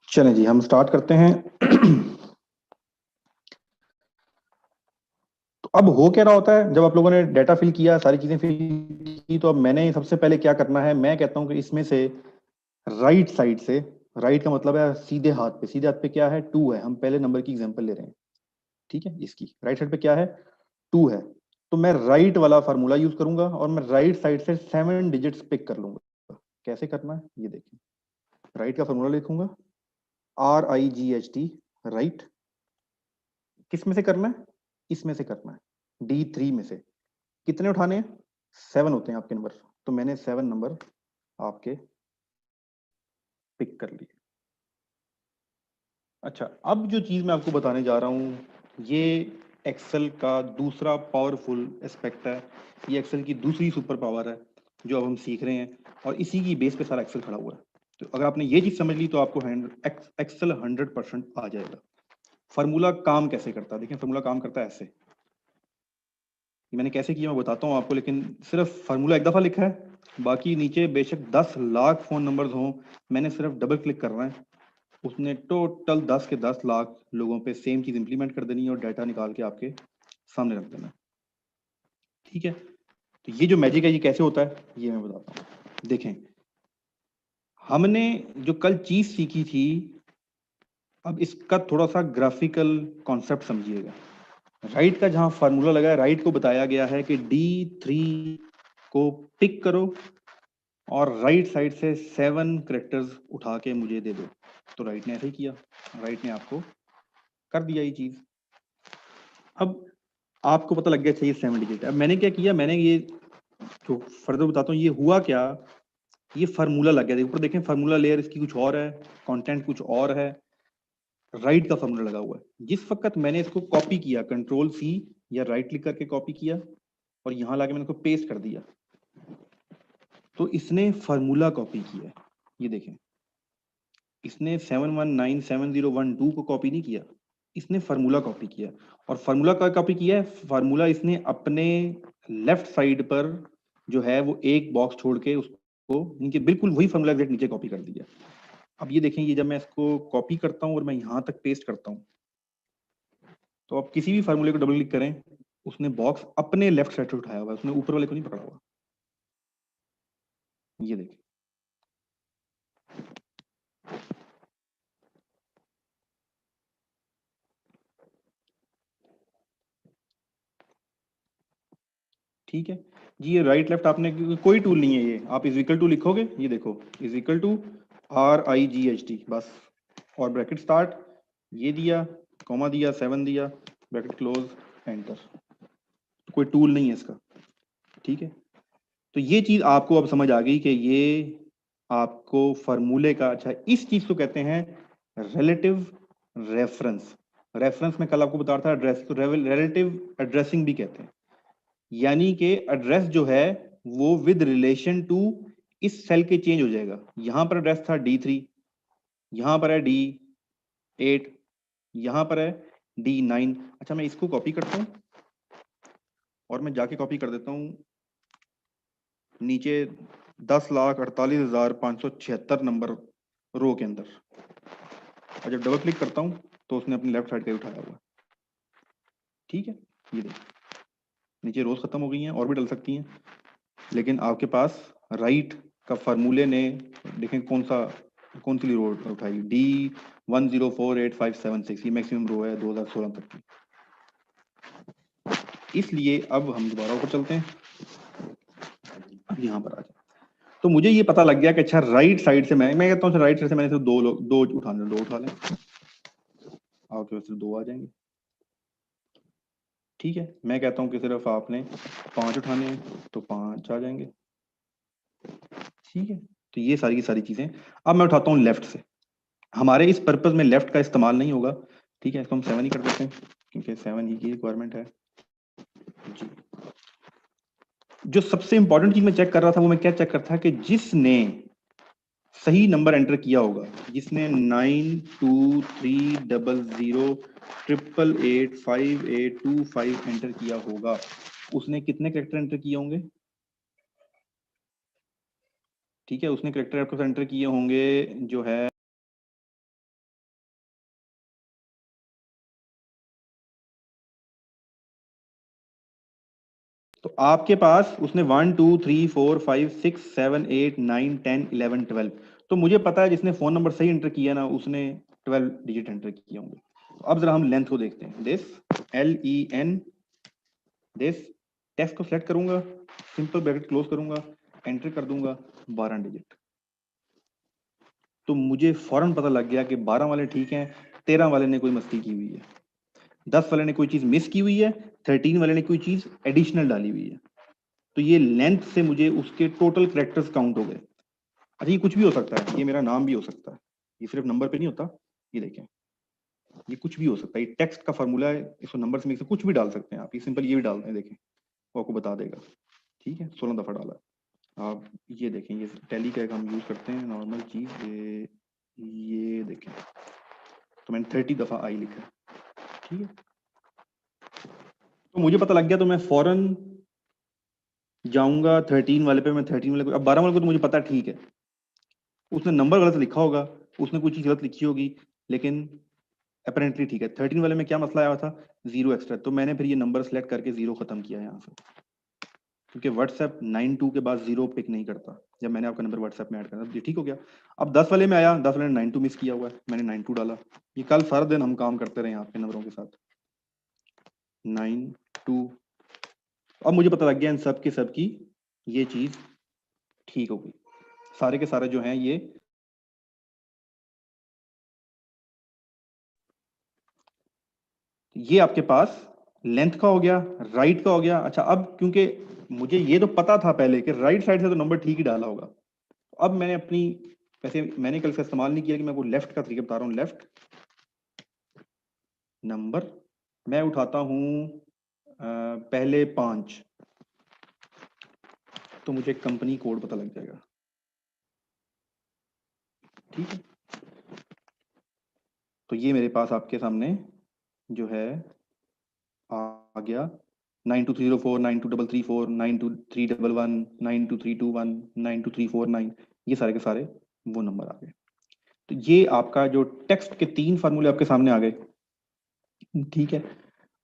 चलें जी, हम स्टार्ट करते हैं। तो अब हो क्या रहा होता है, जब आप लोगों ने डाटा फिल किया, सारी चीजें फिल की, तो अब मैंने सबसे पहले क्या करना है, मैं कहता हूं कि इसमें से राइट साइड से, राइट का मतलब है सीधे हाथ पे, सीधे हाथ पे क्या है 2 है, हम पहले नंबर की एग्जांपल ले रहे हैं, ठीक है। इसकी राइट साइड पे क्या है 2 है, तो मैं राइट वाला फार्मूला यूज करूंगा और मैं राइट साइड से 7 डिजिट्स पिक कर लूंगा। कैसे करना है ये देखिए, राइट का फार्मूला लिखूंगा RIGHT, राइट। किस में से करना है, इसमें से करना है, D3 में से। कितने उठाने हैं, 7 होते हैं आपके नंबर, तो मैंने 7 नंबर आपके पिक कर लिए। अच्छा, अब जो चीज मैं आपको बताने जा रहा हूं, ये एक्सेल का दूसरा पावरफुल एस्पेक्ट है, ये एक्सेल की दूसरी सुपर पावर है जो अब हम सीख रहे हैं, और इसी की बेस पे सारा एक्सेल खड़ा हुआ है। तो अगर आपने ये चीज समझ ली तो आपको एक्सेल 100% आ जाएगा। फार्मूला काम कैसे करता है, देखिए फार्मूला काम करता है ऐसे, मैंने कैसे किया मैं बताता हूँ आपको, लेकिन सिर्फ फार्मूला एक दफा लिखा है, बाकी नीचे बेशक 10 लाख फोन नंबर्स हों, मैंने सिर्फ डबल क्लिक करना है, उसने टोटल 10 के 10 लाख लोगों पे सेम चीज इंप्लीमेंट कर देनी है और डाटा निकाल के आपके सामने रख देना, ठीक है। तो ये जो मैजिक है ये कैसे होता है ये मैं बताता हूँ। देखें, हमने जो कल चीज सीखी थी, अब इसका थोड़ा सा ग्राफिकल कॉन्सेप्ट समझिएगा। राइट का जहां फार्मूला लगा है, राइट को बताया गया है कि D3 को पिक करो और राइट साइड से 7 करेक्टर्स उठा के मुझे दे दो। तो राइट ने ऐसे ही किया, राइट ने आपको कर दिया ये चीज। अब आपको पता लग गया चाहिए 7 डिजिट। अब मैंने क्या किया, मैंने ये जो फर्दर बताता हूँ, ये हुआ क्या, ये फार्मूला लग गया। ऊपर देखें फार्मूला लेयर इसकी कुछ और है, कंटेंट कुछ और है, राइट का फार्मूला लगा हुआ है। जिस वक्त मैंने इसको कॉपी किया, Ctrl+C या राइट क्लिक करके कॉपी किया और यहां लाके मैंने इसको पेस्ट कर दिया, तो इसने फार्मूला कॉपी किया। ये देखें, इसने 7197012 को कॉपी नहीं किया, इसने फार्मूला कॉपी किया। और फार्मूला का कॉपी किया है, फार्मूला इसने अपने लेफ्ट साइड पर जो है वो एक बॉक्स छोड़ के उसको नीचे बिल्कुल वही फार्मूला एग्जैक्ट नीचे कॉपी कर दिया। अब ये देखें, ये जब मैं इसको कॉपी करता हूं और मैं यहां तक पेस्ट करता हूं, तो आप किसी भी फार्मूले को डबल क्लिक करें, उसने बॉक्स अपने लेफ्ट साइड से उठाया हुआ है, उसने ऊपर वाले को नहीं पकड़ा हुआ। ये देखें, ठीक है जी। ये राइट लेफ्ट आपने कोई टूल नहीं है, ये आप इज इक्वल टू लिखोगे, ये देखो इज इक्वल टू RIGHT बस, और ब्रैकेट स्टार्ट, ये दिया, कॉमा दिया, 7 दिया, ब्रैकेट क्लोज, एंटर। तो कोई टूल नहीं है इसका, ठीक है। तो ये चीज आपको अब समझ आ गई कि ये आपको फार्मूले का, अच्छा इस चीज को कहते हैं रिलेटिव रेफरेंस। रेफरेंस में कल आपको बता रहा था एड्रेस, तो रिलेटिव एड्रेसिंग भी कहते हैं, यानी कि एड्रेस जो है वो विद रिलेशन टू इस सेल के चेंज हो जाएगा। यहां पर एड्रेस था D3, यहां पर है D8, यहां पर है D9। अच्छा, मैं इसको कॉपी करता हूं और मैं जाके कॉपी कर देता हूं नीचे 10,48,576 नंबर रो के अंदर, और जब डबल क्लिक करता हूं तो उसने अपनी लेफ्ट साइड का उठाया हुआ, ठीक है। ये देखिए नीचे रोज खत्म हो गई हैं, और भी डल सकती हैं, लेकिन आपके पास राइट का फार्मूले ने देखें कौन सी रो उठाई, D104856, ये मैक्सिमम रो है 2016 तक की। इसलिए अब हम दोबारा ऊपर चलते हैं, अब यहाँ पर आ जाए, तो मुझे ये पता लग गया कि अच्छा राइट साइड से मैं कहता हूँ राइट साइड से मैंने सिर्फ दो उठा लें, आपके पास सिर्फ 2 आ जाएंगे, ठीक है। मैं कहता हूँ कि सिर्फ आपने 5 उठाने हैं तो 5 आ जाएंगे, ठीक है। तो ये सारी की सारी चीजें। अब मैं उठाता हूँ लेफ्ट से, हमारे इस पर्पज में लेफ्ट का इस्तेमाल नहीं होगा, ठीक है। इसको हम 7 ही कर देते हैं क्योंकि 7 ही की रिक्वायरमेंट है जी। जो सबसे इंपॉर्टेंट चीज मैं चेक कर रहा था, वो मैं क्या चेक कर था कि जिसने सही नंबर एंटर किया होगा, जिसने 923008885825 एंटर किया होगा, उसने कितने कैरेक्टर एंटर किए होंगे? ठीक है, उसने कैरेक्टर आपके साथ एंटर किए होंगे जो है तो आपके पास उसने 1 2 3 4 5 6 7 8 9 10 11 12 तो मुझे पता है जिसने फोन नंबर सही एंटर किया ना उसने 12 डिजिट एंटर किए होंगे। अब जरा हम लेंथ को देखते हैं। दिस LEN दिस टेक्स्ट को सेलेक्ट करूंगा, सिंपल ब्रैकेट क्लोज करूंगा, एंटर कर दूंगा 12 डिजिट। तो मुझे फौरन पता लग गया कि 12 वाले ठीक हैं, 13 वाले ने कोई मस्ती की हुई है, 10 वाले ने कोई चीज मिस की हुई है, 13 वाले ने कोई चीज एडिशनल डाली हुई है। तो ये लेंथ से मुझे उसके टोटल कैरेक्टर्स काउंट हो गए। अच्छा ये कुछ भी हो सकता है, ये मेरा नाम भी हो सकता है, ये सिर्फ नंबर पे नहीं होता। ये देखें, ये कुछ भी हो सकता है, ये टेक्स्ट का फार्मूला है, इसको नंबर्स में से कुछ भी डाल सकते हैं आप। ये सिंपल ये भी डालते हैं, देखें वो आपको बता देगा। ठीक है, 16 दफा डाला आप। ये देखें, ये टैली का एक हम यूज करते हैं नॉर्मल चीज। ये देखें, तो मैंने 30 दफा आई लिखा है। ठीक है, तो मुझे पता लग गया, तो मैं फौरन जाऊंगा 13 वाले पे। मैं 13 वाले को, अब 12 वाले को तो मुझे पता ठीक है, उसने नंबर गलत लिखा होगा, उसने कोई चीज गलत लिखी होगी, लेकिन अपेरेंटली ठीक है। 13 वाले में क्या मसला आया था? 0 एक्स्ट्रा। तो मैंने फिर ये नंबर सेलेक्ट करके 0 खत्म किया यहाँ से, क्योंकि व्हाट्सएप 92 के बाद 0 पिक नहीं करता जब मैंने आपका नंबर व्हाट्सएप में ऐड करना। ये ठीक हो गया। अब 10 वाले में आया, 10 वाले ने 92 मिस किया हुआ है, मैंने 92 डाला। ये कल सारा दिन हम काम करते रहे आपके नंबरों के साथ। 92। अब मुझे पता लग गया इन सब की ये चीज ठीक हो गई। सारे के सारे जो हैं ये आपके पास लेंथ का हो गया, राइट का हो गया। अच्छा, अब क्योंकि मुझे ये तो पता था पहले कि राइट साइड से तो नंबर ठीक ही डाला होगा, अब मैंने अपनी, वैसे मैंने कल से इस्तेमाल नहीं किया कि मैं वो लेफ्ट का तरीका बता रहा हूँ। लेफ्ट नंबर मैं उठाता हूँ पहले 5, तो मुझे कंपनी कोड पता लग जाएगा। ठीक है, तो ये मेरे पास आपके सामने जो है आ गया 92304 92334 92311 92321 92349, ये सारे के सारे वो नंबर आ गए। तो ये आपका जो टेक्स्ट के 3 फार्मूले आपके सामने आ गए। ठीक है,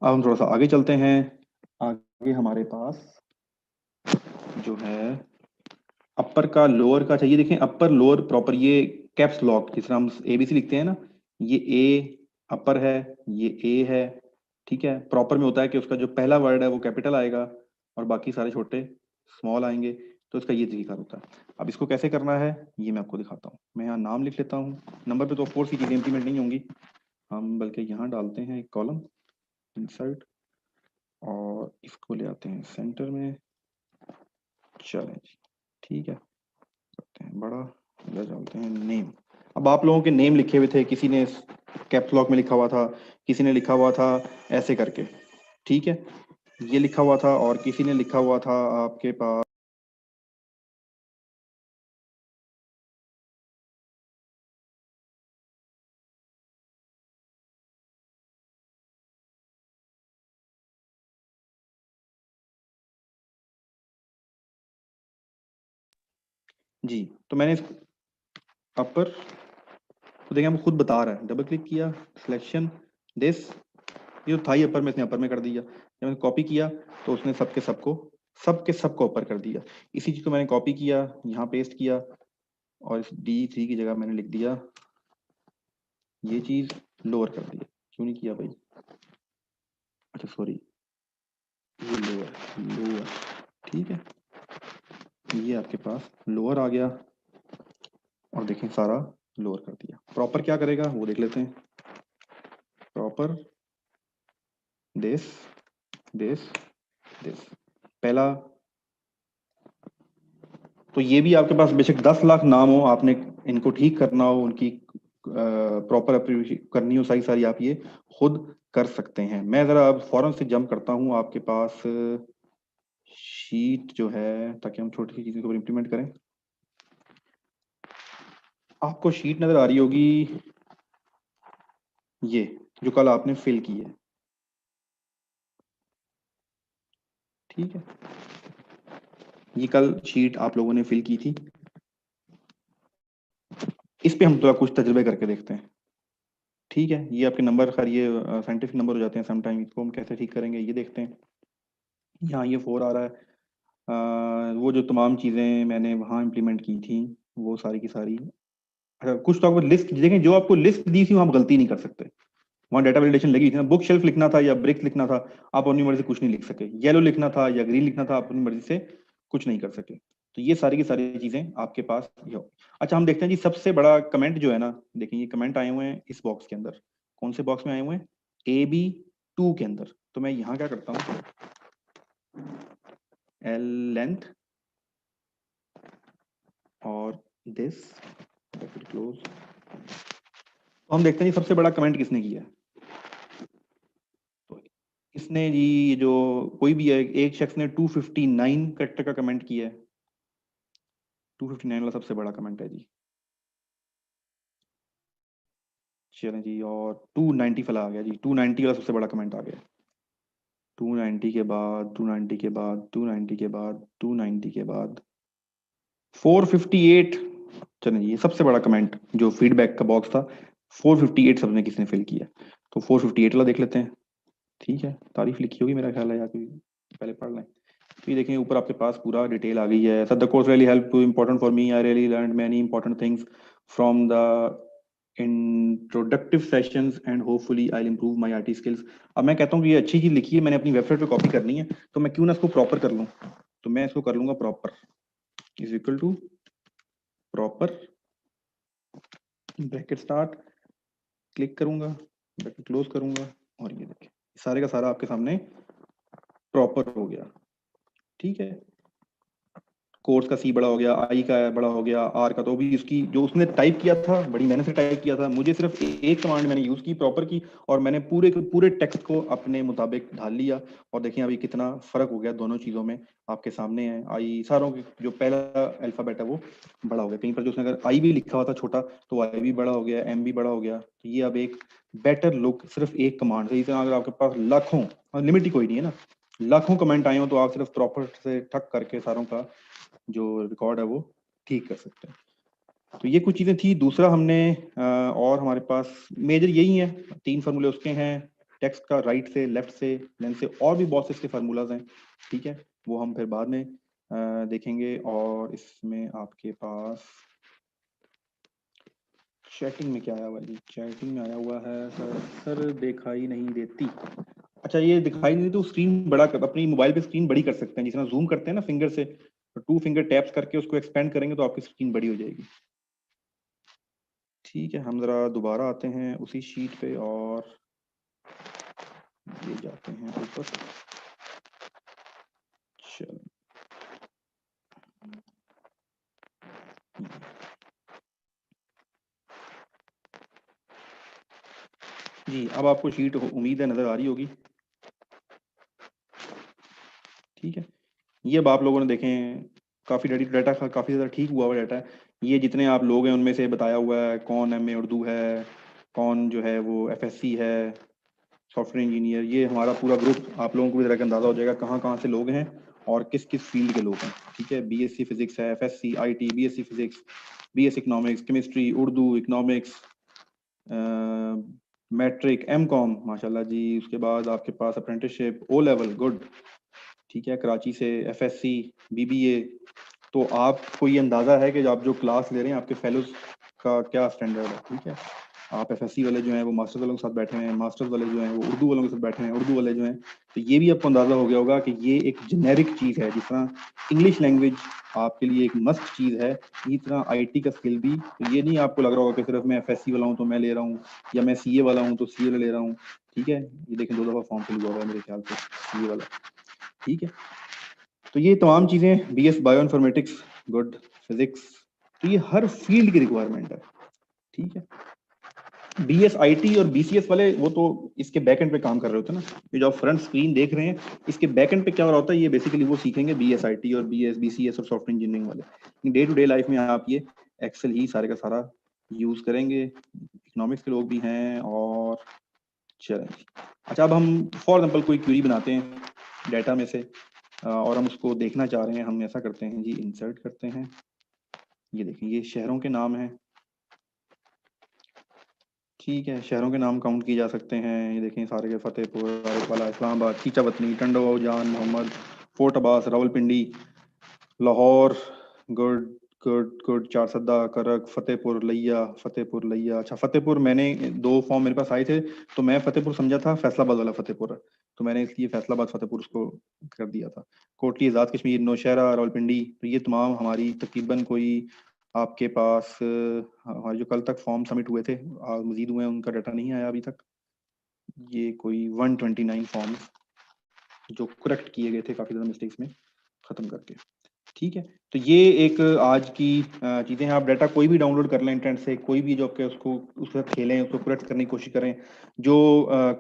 अब हम थोड़ा सा आगे चलते हैं। आगे हमारे पास जो है अपर का लोअर का चाहिए। देखें, अपर लोअर प्रॉपर, ये कैप्स लॉक जिस तरह हम ABC लिखते हैं ना, ये A अपर है, ये A है। ठीक है, प्रॉपर में होता है कि उसका जो पहला वर्ड है वो कैपिटल आएगा और बाकी सारे छोटे स्मॉल आएंगे। तो इसका ये तरीका होता है। अब इसको कैसे करना है ये मैं आपको दिखाता हूँ। मैं यहाँ नाम लिख लेता हूँ। नंबर पे तो ऑफ कोर्स ये चीजें इंप्लीमेंट नहीं होंगी, हम बल्कि यहाँ डालते हैं एक कॉलम इंसर्ट और इसको ले आते हैं सेंटर में। चलें जी, ठीक है, करते हैं बड़ा, इधर डालते हैं नेम। अब आप लोगों के नेम लिखे हुए थे, किसी ने कैप्स लॉक में लिखा हुआ था, किसी ने लिखा हुआ था ऐसे करके। ठीक है, ये लिखा हुआ था और किसी ने लिखा हुआ था आपके पास जी। तो मैंने अपर तो देखिए हम खुद बता रहा है, डबल क्लिक किया, सिलेक्शन दिस, ये तो था ही अपर में, इसने अपर में कर दिया। जब मैंने कॉपी किया तो उसने सबके सबको अपर कर दिया। इसी चीज को मैंने कॉपी किया, यहाँ पेस्ट किया और इस D3 की जगह मैंने लिख दिया ये चीज लोअर कर दिया। क्यों नहीं किया भाई? अच्छा सॉरी, ये लोअर। ठीक है, ये आपके पास लोअर आ गया और देखें सारा लोअर कर दिया। प्रॉपर क्या करेगा वो देख लेते हैं। प्रॉपर दिस दिस दिस पहला, तो ये भी आपके पास बेशक 10 लाख नाम हो, आपने इनको ठीक करना हो, उनकी प्रॉपर अप्रिशिएट करनी हो, सारी आप ये खुद कर सकते हैं। मैं जरा अब फौरन से जंप करता हूँ आपके पास शीट जो है, ताकि हम छोटी सी चीजों को इम्प्लीमेंट करें। आपको शीट नजर आ रही होगी, ये जो कल आपने फिल की है। ठीक है, ये कल शीट आप लोगों ने फिल की थी, इस पे हम थोड़ा कुछ तजुर्बे करके देखते हैं। ठीक है, ये आपके नंबर, खैर ये साइंटिफिक नंबर हो जाते हैं समटाइम, इसको हम कैसे ठीक करेंगे ये देखते हैं। यहाँ ये 4 आ रहा है। वो जो तमाम चीज़ें मैंने वहाँ इम्प्लीमेंट की थी वो सारी की सारी, अच्छा कुछ तो आपको लिस्ट देखें, जो आपको लिस्ट दी थी वहाँ आप गलती नहीं कर सकते। वहाँ डाटा वैलिडेशन लगी थी ना, बुक शेल्फ लिखना था या ब्रिक्स लिखना था, आप अपनी मर्जी से कुछ नहीं लिख सके। येलो लिखना था या ग्रीन लिखना था, आप अपनी मर्जी से कुछ नहीं कर सके। तो ये सारी की सारी चीजें आपके पास ये हो। अच्छा हम देखते हैं जी, सबसे बड़ा कमेंट जो है ना, देखिए ये कमेंट आए हुए हैं इस बॉक्स के अंदर। कौन से बॉक्स में आए हुए हैं? AB2 के अंदर। तो मैं यहाँ क्या करता हूँ, L लेंथ और दिस क्लोज। हम देखते हैं जी सबसे बड़ा कमेंट किसने किया है। तो इसने जी, जो कोई भी है, एक शख्स ने 259 कैरेक्टर का कमेंट किया है। 259 वाला सबसे बड़ा कमेंट है जी। चलें जी, और 290 वाला आ गया जी, 290 वाला सबसे बड़ा कमेंट आ गया। 290 के बाद 290 के बाद 290 के बाद 290 के बाद 458। चलें जी, ये सबसे बड़ा कमेंट जो फीडबैक का बॉक्स था, 458 सबने किसने फिल किया। तो 458 वाला देख लेते हैं। ठीक है, तारीफ लिखी होगी मेरा ख्याल है, या कोई पहले पढ़ लें। तो ये देखें ऊपर आपके पास पूरा डिटेल आ गई है। Sir the course really help to important for me, I really learn many important things from the introductory sessions and hopefully I will improve my IT skills. अब मैं कहता हूँ कि ये अच्छी चीज लिखी है, मैंने अपनी वेबसाइट पे कॉपी करनी है, तो मैं क्यों ना इसको प्रॉपर कर लूँ। तो मैं इसको कर लूंगा proper is equal to proper, bracket start, click करूंगा, ब्रैकेट क्लोज करूंगा, और ये देखिए सारे का सारा आपके सामने प्रॉपर हो गया। ठीक है, कोर्स का सी बड़ा हो गया, आई का बड़ा हो गया, आर का तो भी उसकी जो उसने टाइप किया था बड़ी मेहनत से टाइप किया था, मुझे सिर्फ एक कमांड मैंने यूज की प्रॉपर की, और मैंने पूरे टेक्स्ट को अपने मुताबिक ढाल लिया। और देखिए अभी कितना फर्क हो गया दोनों चीजों में, आपके सामने है। आई सारों की जो पहला अल्फाबेट है वो बड़ा हो गया, कहीं पर जो उसने अगर आई भी लिखा हुआ था छोटा तो आई भी बड़ा हो गया, एम भी बड़ा हो गया। तो ये अब एक बेटर लुक सिर्फ एक कमांड से। इस तरह अगर आपके पास लाखों, लिमिट ही कोई नहीं है ना, लाखों कमेंट आए हो तो आप सिर्फ प्रॉपर से ठक करके सारों का जो रिकॉर्ड है वो ठीक कर सकते हैं। तो ये कुछ चीजें थी। दूसरा हमने और हमारे पास मेजर यही है, 3 फार्मूले उसके हैं, टेक्स्ट का राइट से, लेफ्ट से, लेंथ से, और भी बहुत से इसके फार्मूलाज हैं। ठीक है, वो हम फिर बाद में देखेंगे। और इसमें आपके पास चैटिंग में क्या आया हुआ है जी, चैटिंग में आया हुआ है सर दिखाई नहीं देती। अच्छा ये दिखाई नहीं देती तो स्क्रीन बड़ा कर, अपनी मोबाइल पे स्क्रीन बड़ी कर सकते हैं, जिस तरह जूम करते हैं ना फिंगर से, तो 2 फिंगर टैप्स करके उसको एक्सपेंड करेंगे तो आपकी स्क्रीन बड़ी हो जाएगी। ठीक है, हम जरा दोबारा आते हैं उसी शीट पे और ये जाते हैं ऊपर। चलो जी, अब आपको शीट उम्मीद है नजर आ रही होगी। ठीक है, ये अब आप लोगों ने देखें काफी डाटा काफी ज्यादा ठीक हुआ हुआ डाटा है। ये जितने आप लोग हैं उनमें से बताया हुआ है कौन MA उर्दू है, कौन जो है वो FSC है, सॉफ्टवेयर इंजीनियर। ये हमारा पूरा ग्रुप, आप लोगों को भी तरह का अंदाजा हो जाएगा कहाँ कहाँ से लोग हैं और किस किस फील्ड के लोग हैं। ठीक है, BSc फिजिक्स है, FSC IT, BSc physics, BS economics, chemistry, Urdu, economics, matric, MCOM माशाल्लाह जी। उसके बाद आपके पास अप्रेंटिसशिप, O लेवल, गुड। ठीक है, कराची से FSC, BBA। तो आपको ये अंदाजा है कि आप जो क्लास ले रहे हैं आपके फेलोज का क्या स्टैंडर्ड है। ठीक है, आप FSC वाले जो हैं वो मास्टर्स वालों के साथ बैठे हैं, मास्टर्स वाले जो हैं वो उर्दू वालों के साथ बैठे हैं, उर्दू वाले जो हैं। तो ये भी आपको अंदाजा हो गया होगा कि ये एक जेनेरिक चीज है, जिस तरह इंग्लिश लैंग्वेज आपके लिए एक मस्ट चीज है, इसी तरह IT का स्किल भी। तो ये नहीं आपको लग रहा होगा कि सिर्फ मैं FSC वाला हूँ तो मैं ले रहा हूँ, या मैं CA वाला हूँ तो CA वाला ले रहा हूँ। ठीक है, ये देखें 2 दफा फॉर्म फिल हुआ है मेरे ख्याल से CA वाला। ठीक है, तो ये तमाम चीजें, BS bio informatics, good, physics, तो ये हर फील्ड की रिक्वायरमेंट है। ठीक है, BS IT और BCS वाले वो तो इसके बैक एंड पे काम कर रहे होते हैं ना। ये जो आप फ्रंट स्क्रीन देख रहे हैं इसके बैक एंड पे क्या हो रहा होता है, ये बेसिकली वो सीखेंगे BS IT और BCS और सॉफ्टवेयर इंजीनियरिंग वाले। डे टू डे लाइफ में आप ये एक्सेल ही सारे का सारा यूज करेंगे। इकोनॉमिक्स के लोग भी हैं। और चलें, अच्छा अब हम फॉर एग्जाम्पल कोई क्वेरी बनाते हैं डाटा में से। और हम उसको देखना चाह रहे हैं। हम ऐसा करते हैं जी, इंसर्ट करते हैं, ये देखें ये शहरों के नाम हैं, ठीक है, शहरों के नाम काउंट किए जा सकते हैं। ये देखें सारे के Fatehpur, Rourkela, Islamabad, Chichawatni, Tando, Jan Mohammad, Fort Abbas, Rawalpindi, Lahore, good good good, Charsadda, Karak, Fatehpur लैया। अच्छा, फतेहपुर मैंने 2 फॉर्म मेरे पास आए थे, तो मैं फतेहपुर समझा था फैसलाबाद वाला फतेहपुर है, तो मैंने इसलिए फैसलाबाद फतेहपुर उसको कर दिया था। कोटली, आज़ाद कश्मीर, नौशहरा, रावलपिंडी। तो ये तमाम हमारी तकरीबन कोई आपके पास हमारे जो कल तक फॉर्म सबमिट हुए थे, मजीद हुए हैं, उनका डाटा नहीं आया अभी तक। ये कोई 129 फॉर्म जो करेक्ट किए गए थे काफी ज्यादा मिस्टेक्स में खत्म करके, ठीक है। तो ये एक आज की चीजें हैं। आप डाटा कोई भी डाउनलोड कर लें इंटरनेट से, कोई भी जो आपके उसको उसके साथ खेलें, उसको करेक्ट करने की कोशिश करें। जो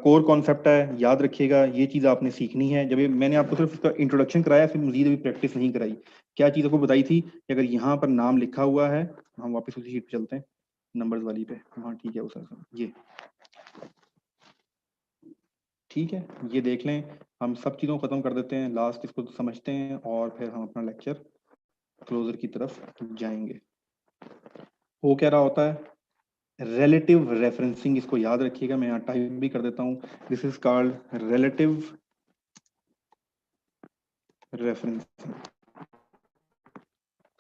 कोर कॉन्सेप्ट है याद रखिएगा, ये चीज आपने सीखनी है। जब मैंने आपको सिर्फ इसका इंट्रोडक्शन कराया, फिर मजीद अभी प्रैक्टिस नहीं कराई। क्या चीज आपको बताई थी कि अगर यहाँ पर नाम लिखा हुआ है, हम वापस उसी शीट पे चलते हैं, नंबर्स वाली पे। हाँ ठीक है, उस ये ठीक है, ये देख लें। हम सब चीज़ों को ख़त्म कर देते हैं, लास्ट इसको समझते हैं और फिर हम अपना लेक्चर क्लोजर की तरफ जाएंगे। वो क्या रहा होता है, रिलेटिव रेफरेंसिंग, इसको याद रखिएगा। मैं यहाँ टाइप भी कर देता हूँ, this is called relative referencing.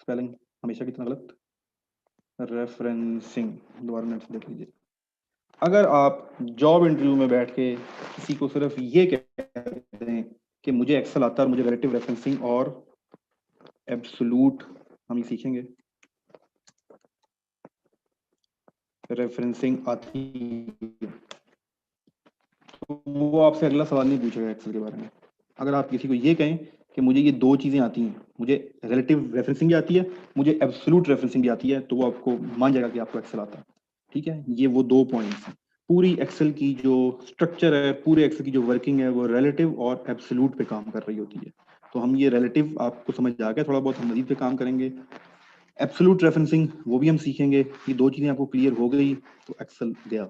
Spelling हमेशा कितना गलत, रेफरेंसिंग, दोबारा नेट से देख लीजिए। अगर आप जॉब इंटरव्यू में बैठ के किसी को सिर्फ ये कहते हैं कि मुझे एक्सेल आता है और मुझे रिलेटिव रेफरेंसिंग और एब्सोल्यूट, हम ये सीखेंगे, रेफरेंसिंग आती है, तो वो आपसे अगला सवाल नहीं पूछेगा एक्सेल के बारे में। अगर आप किसी को ये कहें कि मुझे ये 2 चीजें आती हैं, मुझे रिलेटिव रेफरेंसिंग भी आती है, मुझे एब्सोल्यूट रेफरेंसिंग भी आती है, तो वो आपको मान जाएगा कि आपको एक्सेल आता है, ठीक है। ये वो 2 पॉइंट्स हैं। पूरी एक्सेल की जो स्ट्रक्चर है, पूरे एक्सेल की जो वर्किंग है, वो रिलेटिव और एब्सोल्यूट पे काम कर रही होती है। तो हम ये रिलेटिव आपको समझ आ गया, थोड़ा बहुत हम मजीद पे काम करेंगे। एब्सोल्यूट रेफरेंसिंग वो भी हम सीखेंगे। ये 2 चीजें आपको क्लियर हो गई तो एक्सेल गया,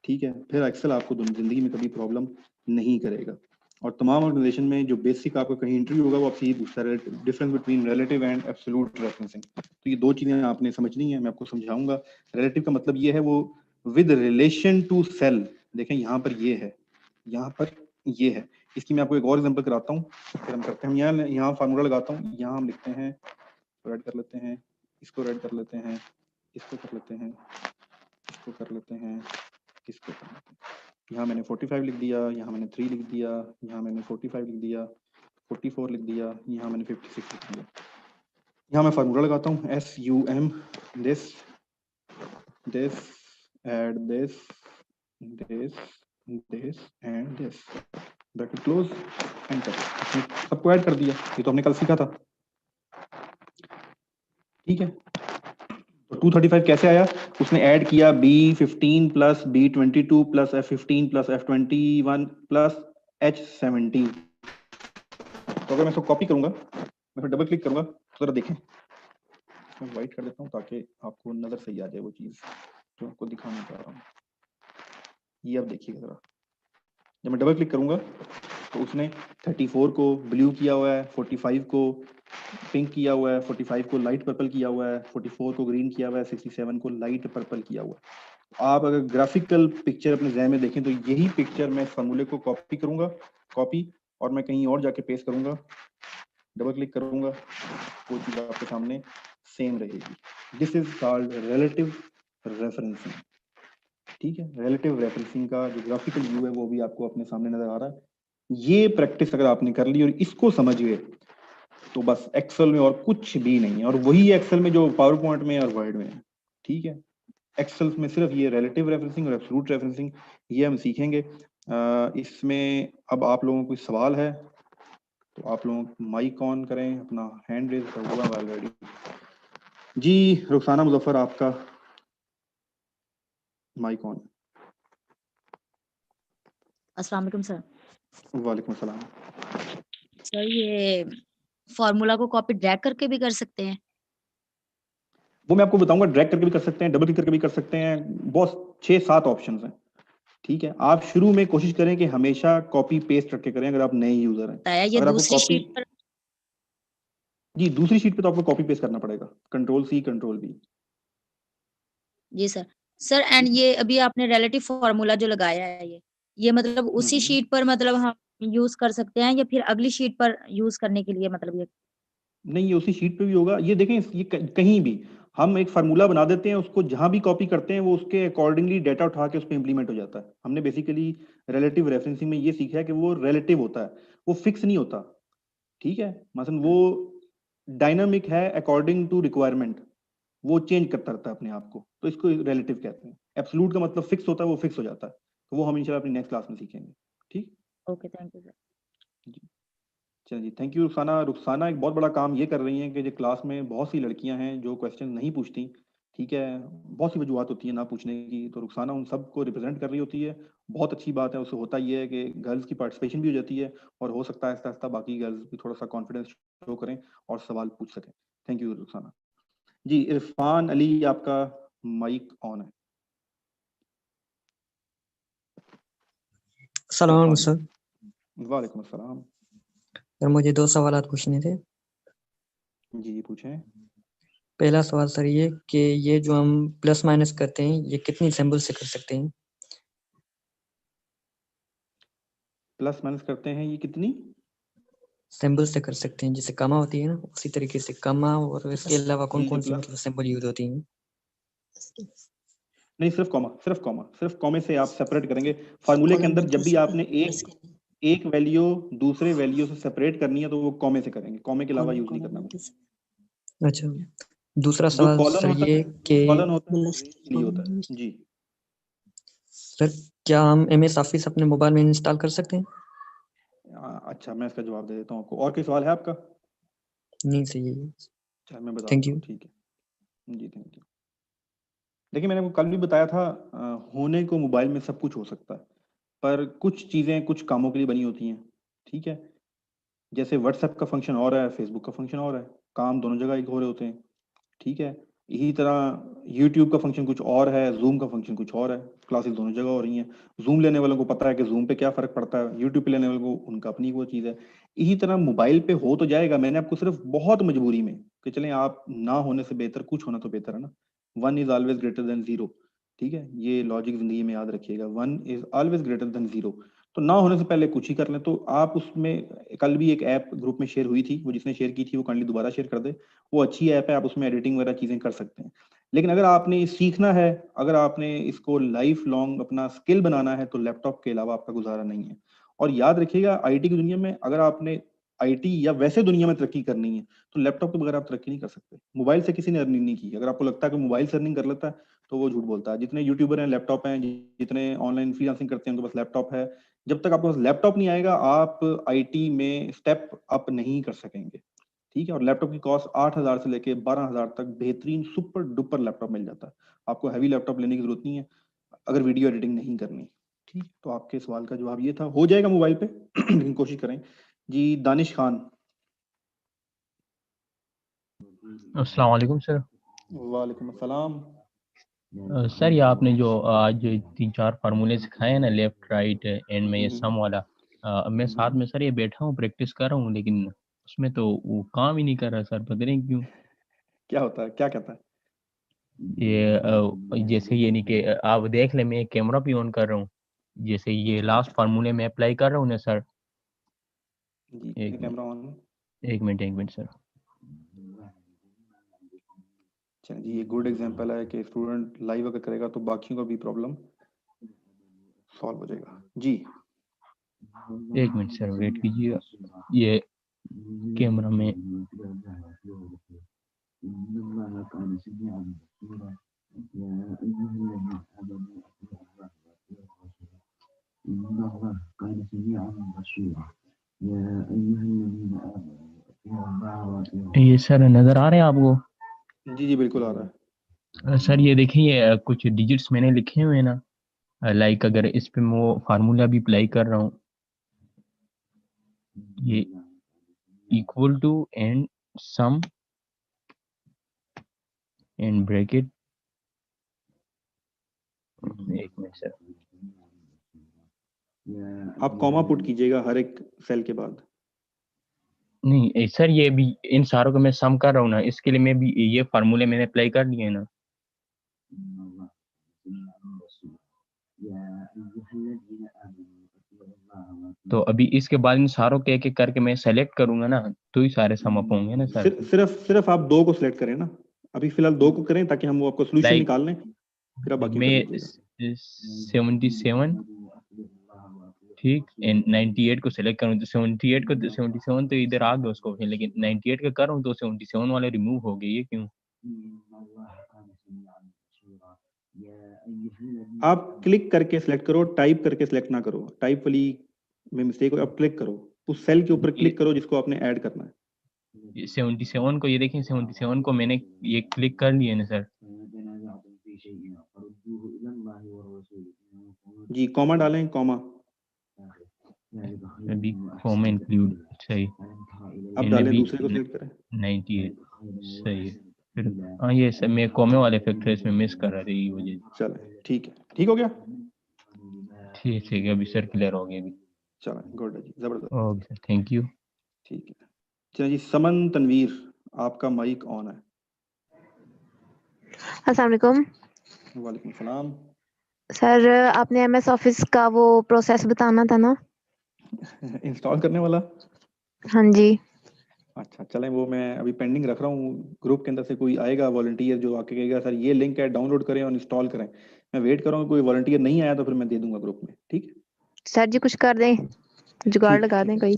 ठीक है। फिर एक्सेल आपको जिंदगी में कभी प्रॉब्लम नहीं करेगा। और तमाम ऑर्गेनाइजेशन में जो बेसिक आपका कहीं इंटरव्यू होगा, वो आपसे ये पूछता है difference between relative and absolute referencing. तो ये 2 चीजें आपने समझनी है, मैं आपको समझाऊंगा। रिलेटिव का मतलब ये है वो विद रिलेशन टू सेल। देखें यहाँ पर ये है, यहाँ पर ये है। इसकी मैं आपको एक और एग्जांपल कराता हूँ, फिर हम करते हैं। हम यहाँ फार्मूला लगाता हूँ, यहाँ हम लिखते हैं, ऐड कर लेते हैं, इसको ऐड कर लेते हैं, इसको कर लेते हैं, इसको कर लेते हैं, इसको कर लेते हैं। यहाँ मैंने 45 लिख दिया, यहाँ मैंने 3 लिख दिया, यहाँ मैंने 45 लिख दिया, 44 लिख दिया, यहाँ मैंने 56 लिख दिया। यहाँ मैं फार्मूला लगाता हूँ, SUM, this this add this this this and this, bracket close, enter. सबको ऐड कर दिया, ये तो हमने कल सीखा था, ठीक है। तो 235 कैसे आया, उसने ऐड किया B15 plus B22 plus F15 plus F21 plus H17। तो अगर मैं इसको कॉपी करूंगा, मैं फिर डबल क्लिक करूंगा, तो जरा देखें, मैं वाइट कर देता हूँ ताकि आपको नजर सही आ जाए वो चीज जो आपको दिखाना चाह रहा हूँ। ये अब देखिएगा जरा, जब मैं डबल क्लिक करूंगा तो उसने 34 को ब्लू किया हुआ है, 45 को पिंक किया हुआ है, 45 को लाइट पर्पल किया हुआ है, 44 को ग्रीन किया हुआ है, 67 को लाइट पर्पल किया हुआ है। आप अगर ग्राफिकल पिक्चर अपने ज़हन में देखें तो यही पिक्चर मैं फॉर्मूले को कॉपी करूंगा, कॉपी, और मैं कहीं और जाके पेस्ट करूंगा, डबल क्लिक करूंगा, वो चीज आपके सामने सेम रहेगी। This is called relative referencing, ठीक है। रिलेटिव रेफरेंसिंग का जो ग्राफिकल व्यू है वो भी आपको अपने सामने नजर आ रहा है। ये प्रैक्टिस अगर आपने कर ली और इसको समझ गए तो बस एक्सेल में और कुछ भी नहीं है, और वही एक्सेल में जो पावर पॉइंट में और वर्ड में है, ठीक है। एक्सेल में सिर्फ ये रिलेटिव रेफरेंसिंग और एब्सोल्यूट रेफरेंसिंग ये हम सीखेंगे। इसमें अब आप लोगों को कोई सवाल है तो आप लोग माइक ऑन करें, अपना हैंड रेज कर हुआ ऑलरेडी। जी रुखसाना मुजफ्फर, आपका माइक ऑन। अस्सलाम वालेकुम सर। वालेकुम सलाम। सर ये फॉर्मूला को कॉपी ड्रैग करके भी कर सकते हैं? वो मैं आपको बताऊंगा, ड्रैग करके भी कर सकते हैं, डबल क्लिक करके भी कर सकते हैं, बहुत 6-7 ऑप्शंस हैं, ठीक है। आप शुरू में कोशिश करें कि हमेशा कॉपी पेस्ट रख के करें अगर आप नए यूजर हैं। बताया ये अगर आपको दूसरी कॉपी, शीट पर जी दूसरी शीट पे तो आपको कॉपी पेस्ट करना पड़ेगा, कंट्रोल सी कंट्रोल बी। जी सर। सर एंड ये अभी आपने रिलेटिव फार्मूला जो लगाया है ये मतलब उसी शीट पर मतलब हम यूज कर सकते हैं या फिर अगली शीट पर यूज करने के लिए मतलब ये? नहीं, ये उसी शीट पे भी होगा। ये देखें, ये कहीं भी हम एक फार्मूला बना देते हैं, उसको जहां भी कॉपी करते हैं वो उसके अकॉर्डिंगली डेटा उठा के उस पे इंप्लीमेंट हो जाता है। हमने बेसिकली रिलेटिव रेफरेंसिंग में ये सीखा है कि वो रिलेटिव होता है, वो फिक्स नहीं होता। ठीक है, मसलन वो डायनामिक है अकॉर्डिंग टू रिक्वायरमेंट, वो चेंज करता रहता है अपने आप को, तो इसको रिलेटिव कहते हैं। एब्सोल्यूट का मतलब फिक्स होता है, वो फिक्स हो जाता है। तो वो हम इंशाल्लाह अपनी नेक्स्ट क्लास में सीखेंगे। ठीक। Okay, thank you sir. जी चलिए जी, थैंक यू रुखसाना। रुखसाना एक बहुत बड़ा काम ये कर रही हैं कि जो क्लास में बहुत सी लड़कियां हैं जो क्वेश्चन नहीं पूछती। ठीक है, बहुत सी वजूहत होती है ना पूछने की, तो रुखसाना उन सबको रिप्रेजेंट कर रही होती है। बहुत अच्छी बात है, उससे होता ही है कि गर्ल्स की पार्टिसिपेशन भी हो जाती है, और हो सकता है आहिस्ता आहिस्ता बाकी गर्ल्स भी थोड़ा सा कॉन्फिडेंस शो करें और सवाल पूछ सकें। थैंक यू रुखसाना जी। इरफान अली, आपका माइक ऑन है। सलाम इरफान सर। जी, वालेकुम अस्सलाम। सर मुझे 2 सवालात पूछने थे। जी पूछें। पहला सवाल सर ये कि ये जो हम प्लस माइनस करते हैं ये कितनी सिंबल से कर सकते हैं? प्लस माइनस करते हैं, ये कितनी सिंबल से कर सकते हैं, जैसे कमा होती है ना, उसी तरीके से कमा, और इसके अलावा कौन जी जो कौन सी प्लस, मतलब सिंबल यूज होती हैं? नहीं सिर्फ कॉमा, सिर्फ कॉमे से आप सेपरेट करेंगे। फार्मूले के अंदर जब भी आपने एक वैल्यू दूसरे वैल्यू से सेपरेट करनी है तो वो कॉमे से करेंगे, कॉमे के अलावा यूज नहीं करना। अच्छा, दूसरा जो सवाल कॉलन सर होता ये है, कि कॉलन होता है range के लिए होता है। जी सर क्या हम MS ऑफिस अपने मोबाइल में इंस्टॉल कर सकते हैं? अच्छा, मैं इसका जवाब दे देता हूँ आपको। और कोई सवाल है आपका? नहीं सर ये। चलो मैं बता थैंक देता यू। हूँ। ठीक है जी, थैंक यू। देखिए मैंने आपको कल भी बताया था, होने को मोबाइल में सब कुछ हो सकता है, पर कुछ चीज़ें कुछ कामों के लिए बनी होती हैं। ठीक है, जैसे व्हाट्सएप का फंक्शन और है, फेसबुक का फंक्शन और है, काम दोनों जगह एक हो रहे होते हैं। ठीक है, इसी तरह यूट्यूब का फंक्शन कुछ और है, जूम का फंक्शन कुछ और है, क्लासेस दोनों जगह हो रही हैं। जूम लेने वालों को पता है कि जूम पे क्या फ़र्क पड़ता है, यूट्यूब पे लेने वालों को उनका अपनी वो चीज़ है। इसी तरह मोबाइल पे हो तो जाएगा, मैंने आपको सिर्फ बहुत मजबूरी में कि चलें आप ना होने से बेहतर कुछ होना तो बेहतर है ना। 1 इज़ ऑलवेज़ ग्रेटर देन 0। ठीक है, ये लॉजिक ज़िंदगी में याद रखिएगा, 1 इज़ ऑलवेज़ ग्रेटर देन 0। तो ना होने से पहले कुछ ही कर लें। तो आप उसमें कल भी एक ऐप ग्रुप में शेयर हुई थी, वो जिसने शेयर की थी वो काइंडली दोबारा शेयर कर दे। वो अच्छी ऐप है, आप उसमें एडिटिंग वगैरह चीज़ें कर सकते हैं। लेकिन अगर आपने सीखना है, अगर आपने इसको लाइफ लॉन्ग अपना स्किल बनाना है, तो लैपटॉप के अलावा आपका गुजारा नहीं है। और याद रखिएगा, आईटी की दुनिया में अगर आपने आईटी या वैसे दुनिया में तरक्की करनी है, तो लैपटॉप के बगैर आप तरक्की नहीं कर सकते। मोबाइल से किसी ने अर्निंग नहीं की। अगर आपको लगता है कि मोबाइल से अर्निंग कर लेता है, तो वो झूठ बोलता है। जितने यूट्यूबर हैं लैपटॉप हैं, जितने ऑनलाइन फ्रीलांसिंग करते हैं उनके पास लैपटॉप है। जब तक आपके पास लैपटॉप नहीं आएगा, आप आईटी में स्टेप अप नहीं कर सकेंगे। ठीक है, और लैपटॉप की कॉस्ट 8,000 से लेके 12,000 तक बेहतरीन सुपर डुपर लैपटॉप मिल जाता है। आपको हैवी लैपटॉप लेने की जरूरत नहीं है अगर वीडियो एडिटिंग नहीं करनी। ठीक, तो आपके सवाल का जवाब ये था, हो जाएगा मोबाइल पे लेकिन कोशिश करें। जी दानिश खान। अस्सलाम वालेकुम सर। वालेकुम अस्सलाम। सर ये आपने जो आज 3-4 फार्मूले सिखाए हैं ना, लेफ्ट राइट एंड में ये सम वाला, मैं साथ में सर ये बैठा हूँ प्रैक्टिस कर रहा हूँ, लेकिन उसमें तो वो काम ही नहीं कर रहा सर, पता नहीं क्यों। क्या होता है, क्या कहता है? ये जैसे ये नहीं कि आप देख ले, मैं कैमरा भी ऑन कर रहा हूँ, जैसे ये लास्ट फार्मूले में अप्लाई कर रहा हूँ ना सर। जी एक मिनट कैमरा ऑन है। एक मिनट सर। चलिए जी, ये गुड एग्जांपल है कि स्टूडेंट लाइव अगर करेगा तो बाकियों का भी प्रॉब्लम सॉल्व हो जाएगा। जी एक मिनट सर वेट कीजिएगा, ये कैमरा में ये सर नजर आ रहे हैं आपको? जी जी बिल्कुल आ रहा है। सर ये देखिए, ये कुछ डिजिट्स मैंने लिखे हुए हैं ना, लाइक अगर इस पे मैं वो फार्मूला भी अप्लाई कर रहा हूँ, ये equal to and sum and bracket. एक मिनट सर, आप कॉमा पुट कीजिएगा हर एक सेल के बाद। नहीं सर, ये भी इन सारों को मैं सम कर रहा हूँ ना, इसके लिए मैं भी ये फार्मूले मैंने अप्लाई कर दिए ना। तो अभी इसके बाद इन सारों के एक एक करके मैं सेलेक्ट करूंगा ना, तो ही सारे सम अप होंगे ना सर। सिर्फ आप 2 को सिलेक्ट करें ना, अभी फिलहाल 2 को करें ताकि हम वो आपको सोल्यूशन Like, निकाल लें, फिर आप बाकी कर मैं लीजिएगा। 77 ठीक एंड 98 को सिलेक्ट करूँ तो 77 तो इधर आ गया उसको, लेकिन 98 का करूँ तो 77 वाले रिमूव हो गए, ये क्यों? आप क्लिक करके सिलेक्ट करो, टाइप करके सिलेक्ट ना करो, टाइप वाली में मिस्टेक हो, आप क्लिक करो, उस सेल के ऊपर क्लिक करो जिसको आपने ऐड करना है। 77 को, ये देखें 77 को मैंने ये क्लिक कर लिया ना सर। जी कॉमा डालें, कॉमा अभी कॉमा इंक्लूड सही, अब डालें, दूसरे को सिलेक्ट करें 98 सही है। फिर हाँ ये सर मैं कॉमे वाले फैक्टर इसमें मिस कर रहा था, ये वजह। चले ठीक है, ठीक हो गया, ठीक है अभी सर क्लियर हो गया अभी। चलो गुड है जी, जबरदस्त, ओके सर थैंक यू। ठीक है। चलिए जी, समन तनवीर आपका माइक ऑन है। अस्सलाम वालेकुम वालेकुम सलाम। सर, आपने एमएस ऑफिस का वो प्रोसेस बताना था ना? इंस्टॉल करने वाला? हाँ जी। अच्छा चलें, वो मैं अभी पेंडिंग रख रहा हूँ, ग्रुप के अंदर से कोई आएगा वॉलंटियर जो आके कहेगा सर ये लिंक है, डाउनलोड करें और इंस्टॉल करें। मैं वेट कर रहा हूँ, कोई वॉलंटियर नहीं आया तो फिर मैं दे दूंगा ग्रुप में, ठीक है? सर जी कुछ कर दें, जुगाड़ ठीक लगा दें कोई।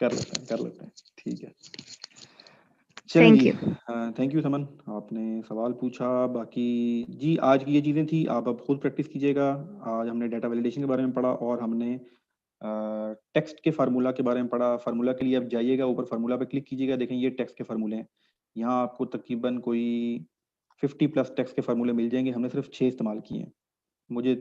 कर लेते हैं, ठीक है। Thank चलिए, you. थैंक यू समन, आपने सवाल पूछा। बाकी जी आज की ये चीज़ें थी, आप अब खुद प्रैक्टिस कीजिएगा। आज हमने डाटा वैलिडेशन के बारे में पढ़ा और हमने टेक्स्ट के फार्मूला के बारे में पढ़ा। फार्मूला के लिए आप जाइएगा, ऊपर फार्मूला पे क्लिक कीजिएगा, देखें ये टेक्स्ट के फार्मूले हैं। यहाँ आपको तकरीबन कोई 50 प्लस टेक्स्ट के फार्मूले मिल जाएंगे, हमने सिर्फ 6 इस्तेमाल किए हैं। मुझे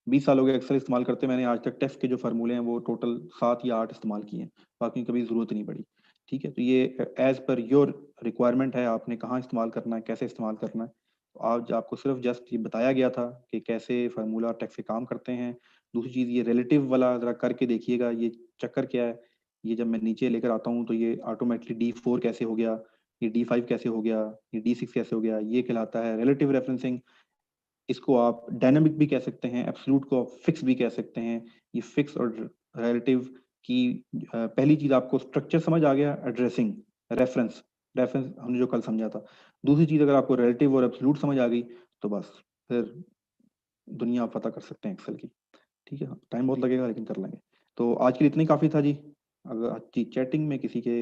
20 साल हो गए एक्सेल इस्तेमाल करते, मैंने आज तक टेक्स्ट के जो फार्मूले हैं वो टोटल 7 या 8 इस्तेमाल किए हैं, बाकी कभी ज़रूरत नहीं पड़ी, ठीक है? तो ये एज़ पर योर रिक्वायरमेंट है, आपने कहाँ इस्तेमाल करना है, कैसे इस्तेमाल करना है। तो आज आपको सिर्फ जस्ट ये बताया गया था कि कैसे फार्मूला टेक्स्ट से काम करते हैं। दूसरी चीज़, ये रिलेटिव वाला ज़रा करके देखिएगा, ये चक्कर क्या है। ये जब मैं नीचे लेकर आता हूँ तो ये ऑटोमेटिकली D4 कैसे हो गया, ये D5 कैसे हो गया, ये D6 कैसे हो गया, ये कहलाता है रिलेटिव रेफरेंसिंग। इसको आप डायनामिक भी कह सकते हैं, एब्सोल्यूट को आप फिक्स भी कह सकते हैं। ये फिक्स और रिलेटिव की पहली चीज़ आपको स्ट्रक्चर समझ आ गया, एड्रेसिंग, रेफरेंस, रेफरेंस हमने जो कल समझा था। दूसरी चीज़, अगर आपको रिलेटिव और एब्सोल्यूट समझ आ गई तो बस फिर दुनिया आप पता कर सकते हैं एक्सेल की, ठीक है? टाइम बहुत लगेगा लेकिन कर लेंगे। तो आज के लिए इतना ही काफ़ी था जी। अगर जी चैटिंग में किसी के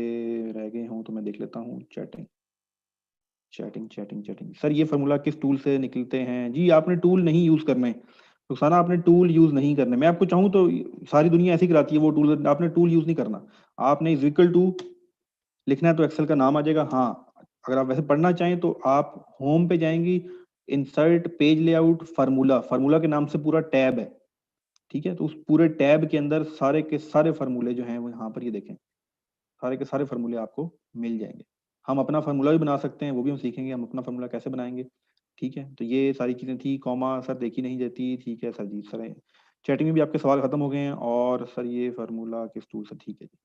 रह गए हों तो मैं देख लेता हूँ। चैटिंग सर, ये फार्मूला किस टूल से निकलते हैं? जी आपने टूल नहीं यूज करने, रुखसाना, आपने टूल यूज नहीं करने। मैं आपको चाहूँ तो सारी दुनिया ऐसी कराती है वो टूल, आपने टूल यूज नहीं करना। आपने इज इक्वल टू लिखना है तो एक्सेल का नाम आ जाएगा। हाँ, अगर आप वैसे पढ़ना चाहें तो आप होम पे जाएंगी, insert page layout formula, formula के नाम से पूरा टैब है, ठीक है? तो उस पूरे टैब के अंदर सारे के सारे फार्मूले जो हैं वो यहाँ पर, ये देखें, सारे के सारे फार्मूले आपको मिल जाएंगे। हम अपना फार्मूला भी बना सकते हैं, वो भी हम सीखेंगे, हम अपना फार्मूला कैसे बनाएंगे, ठीक है? तो ये सारी चीज़ें थी। कॉमा सर देखी नहीं जाती, ठीक है सर जी। सर चैटिंग में भी आपके सवाल खत्म हो गए हैं, और सर ये फार्मूला किस टूल से, ठीक है जी।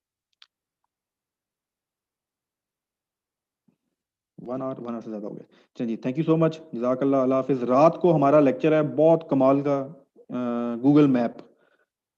1 आवर से ज़्यादा हो गया। चलिए थैंक यू सो मच, जज़ाकल्लाह, अल्लाह हाफिज़। रात को हमारा लेक्चर है बहुत कमाल का, गूगल मैप।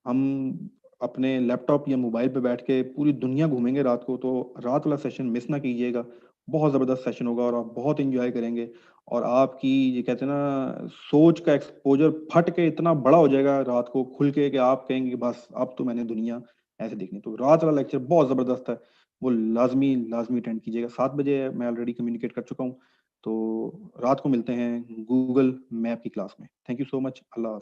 हम अपने लैपटॉप या मोबाइल पे बैठ के पूरी दुनिया घूमेंगे रात को, तो रात वाला सेशन मिस ना कीजिएगा। बहुत ज़बरदस्त सेशन होगा और आप बहुत एंजॉय करेंगे, और आपकी ये कहते हैं ना सोच का एक्सपोजर फट के इतना बड़ा हो जाएगा रात को खुल के कि आप कहेंगे कि बस अब तो मैंने दुनिया ऐसे देखनी। तो रात वाला लेक्चर बहुत ज़बरदस्त है, वो लाजमी लाजमी अटेंड कीजिएगा। 7 बजे है, मैं ऑलरेडी कम्युनिकेट कर चुका हूँ। तो रात को मिलते हैं गूगल मैप की क्लास में। थैंक यू सो मच, अल्लाह हाफ़िज़।